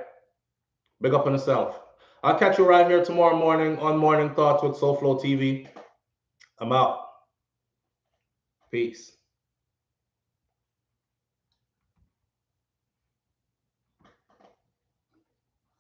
Big up on yourself. I'll catch you right here tomorrow morning on Morning Thoughts with SouFLoTV. I'm out. Peace.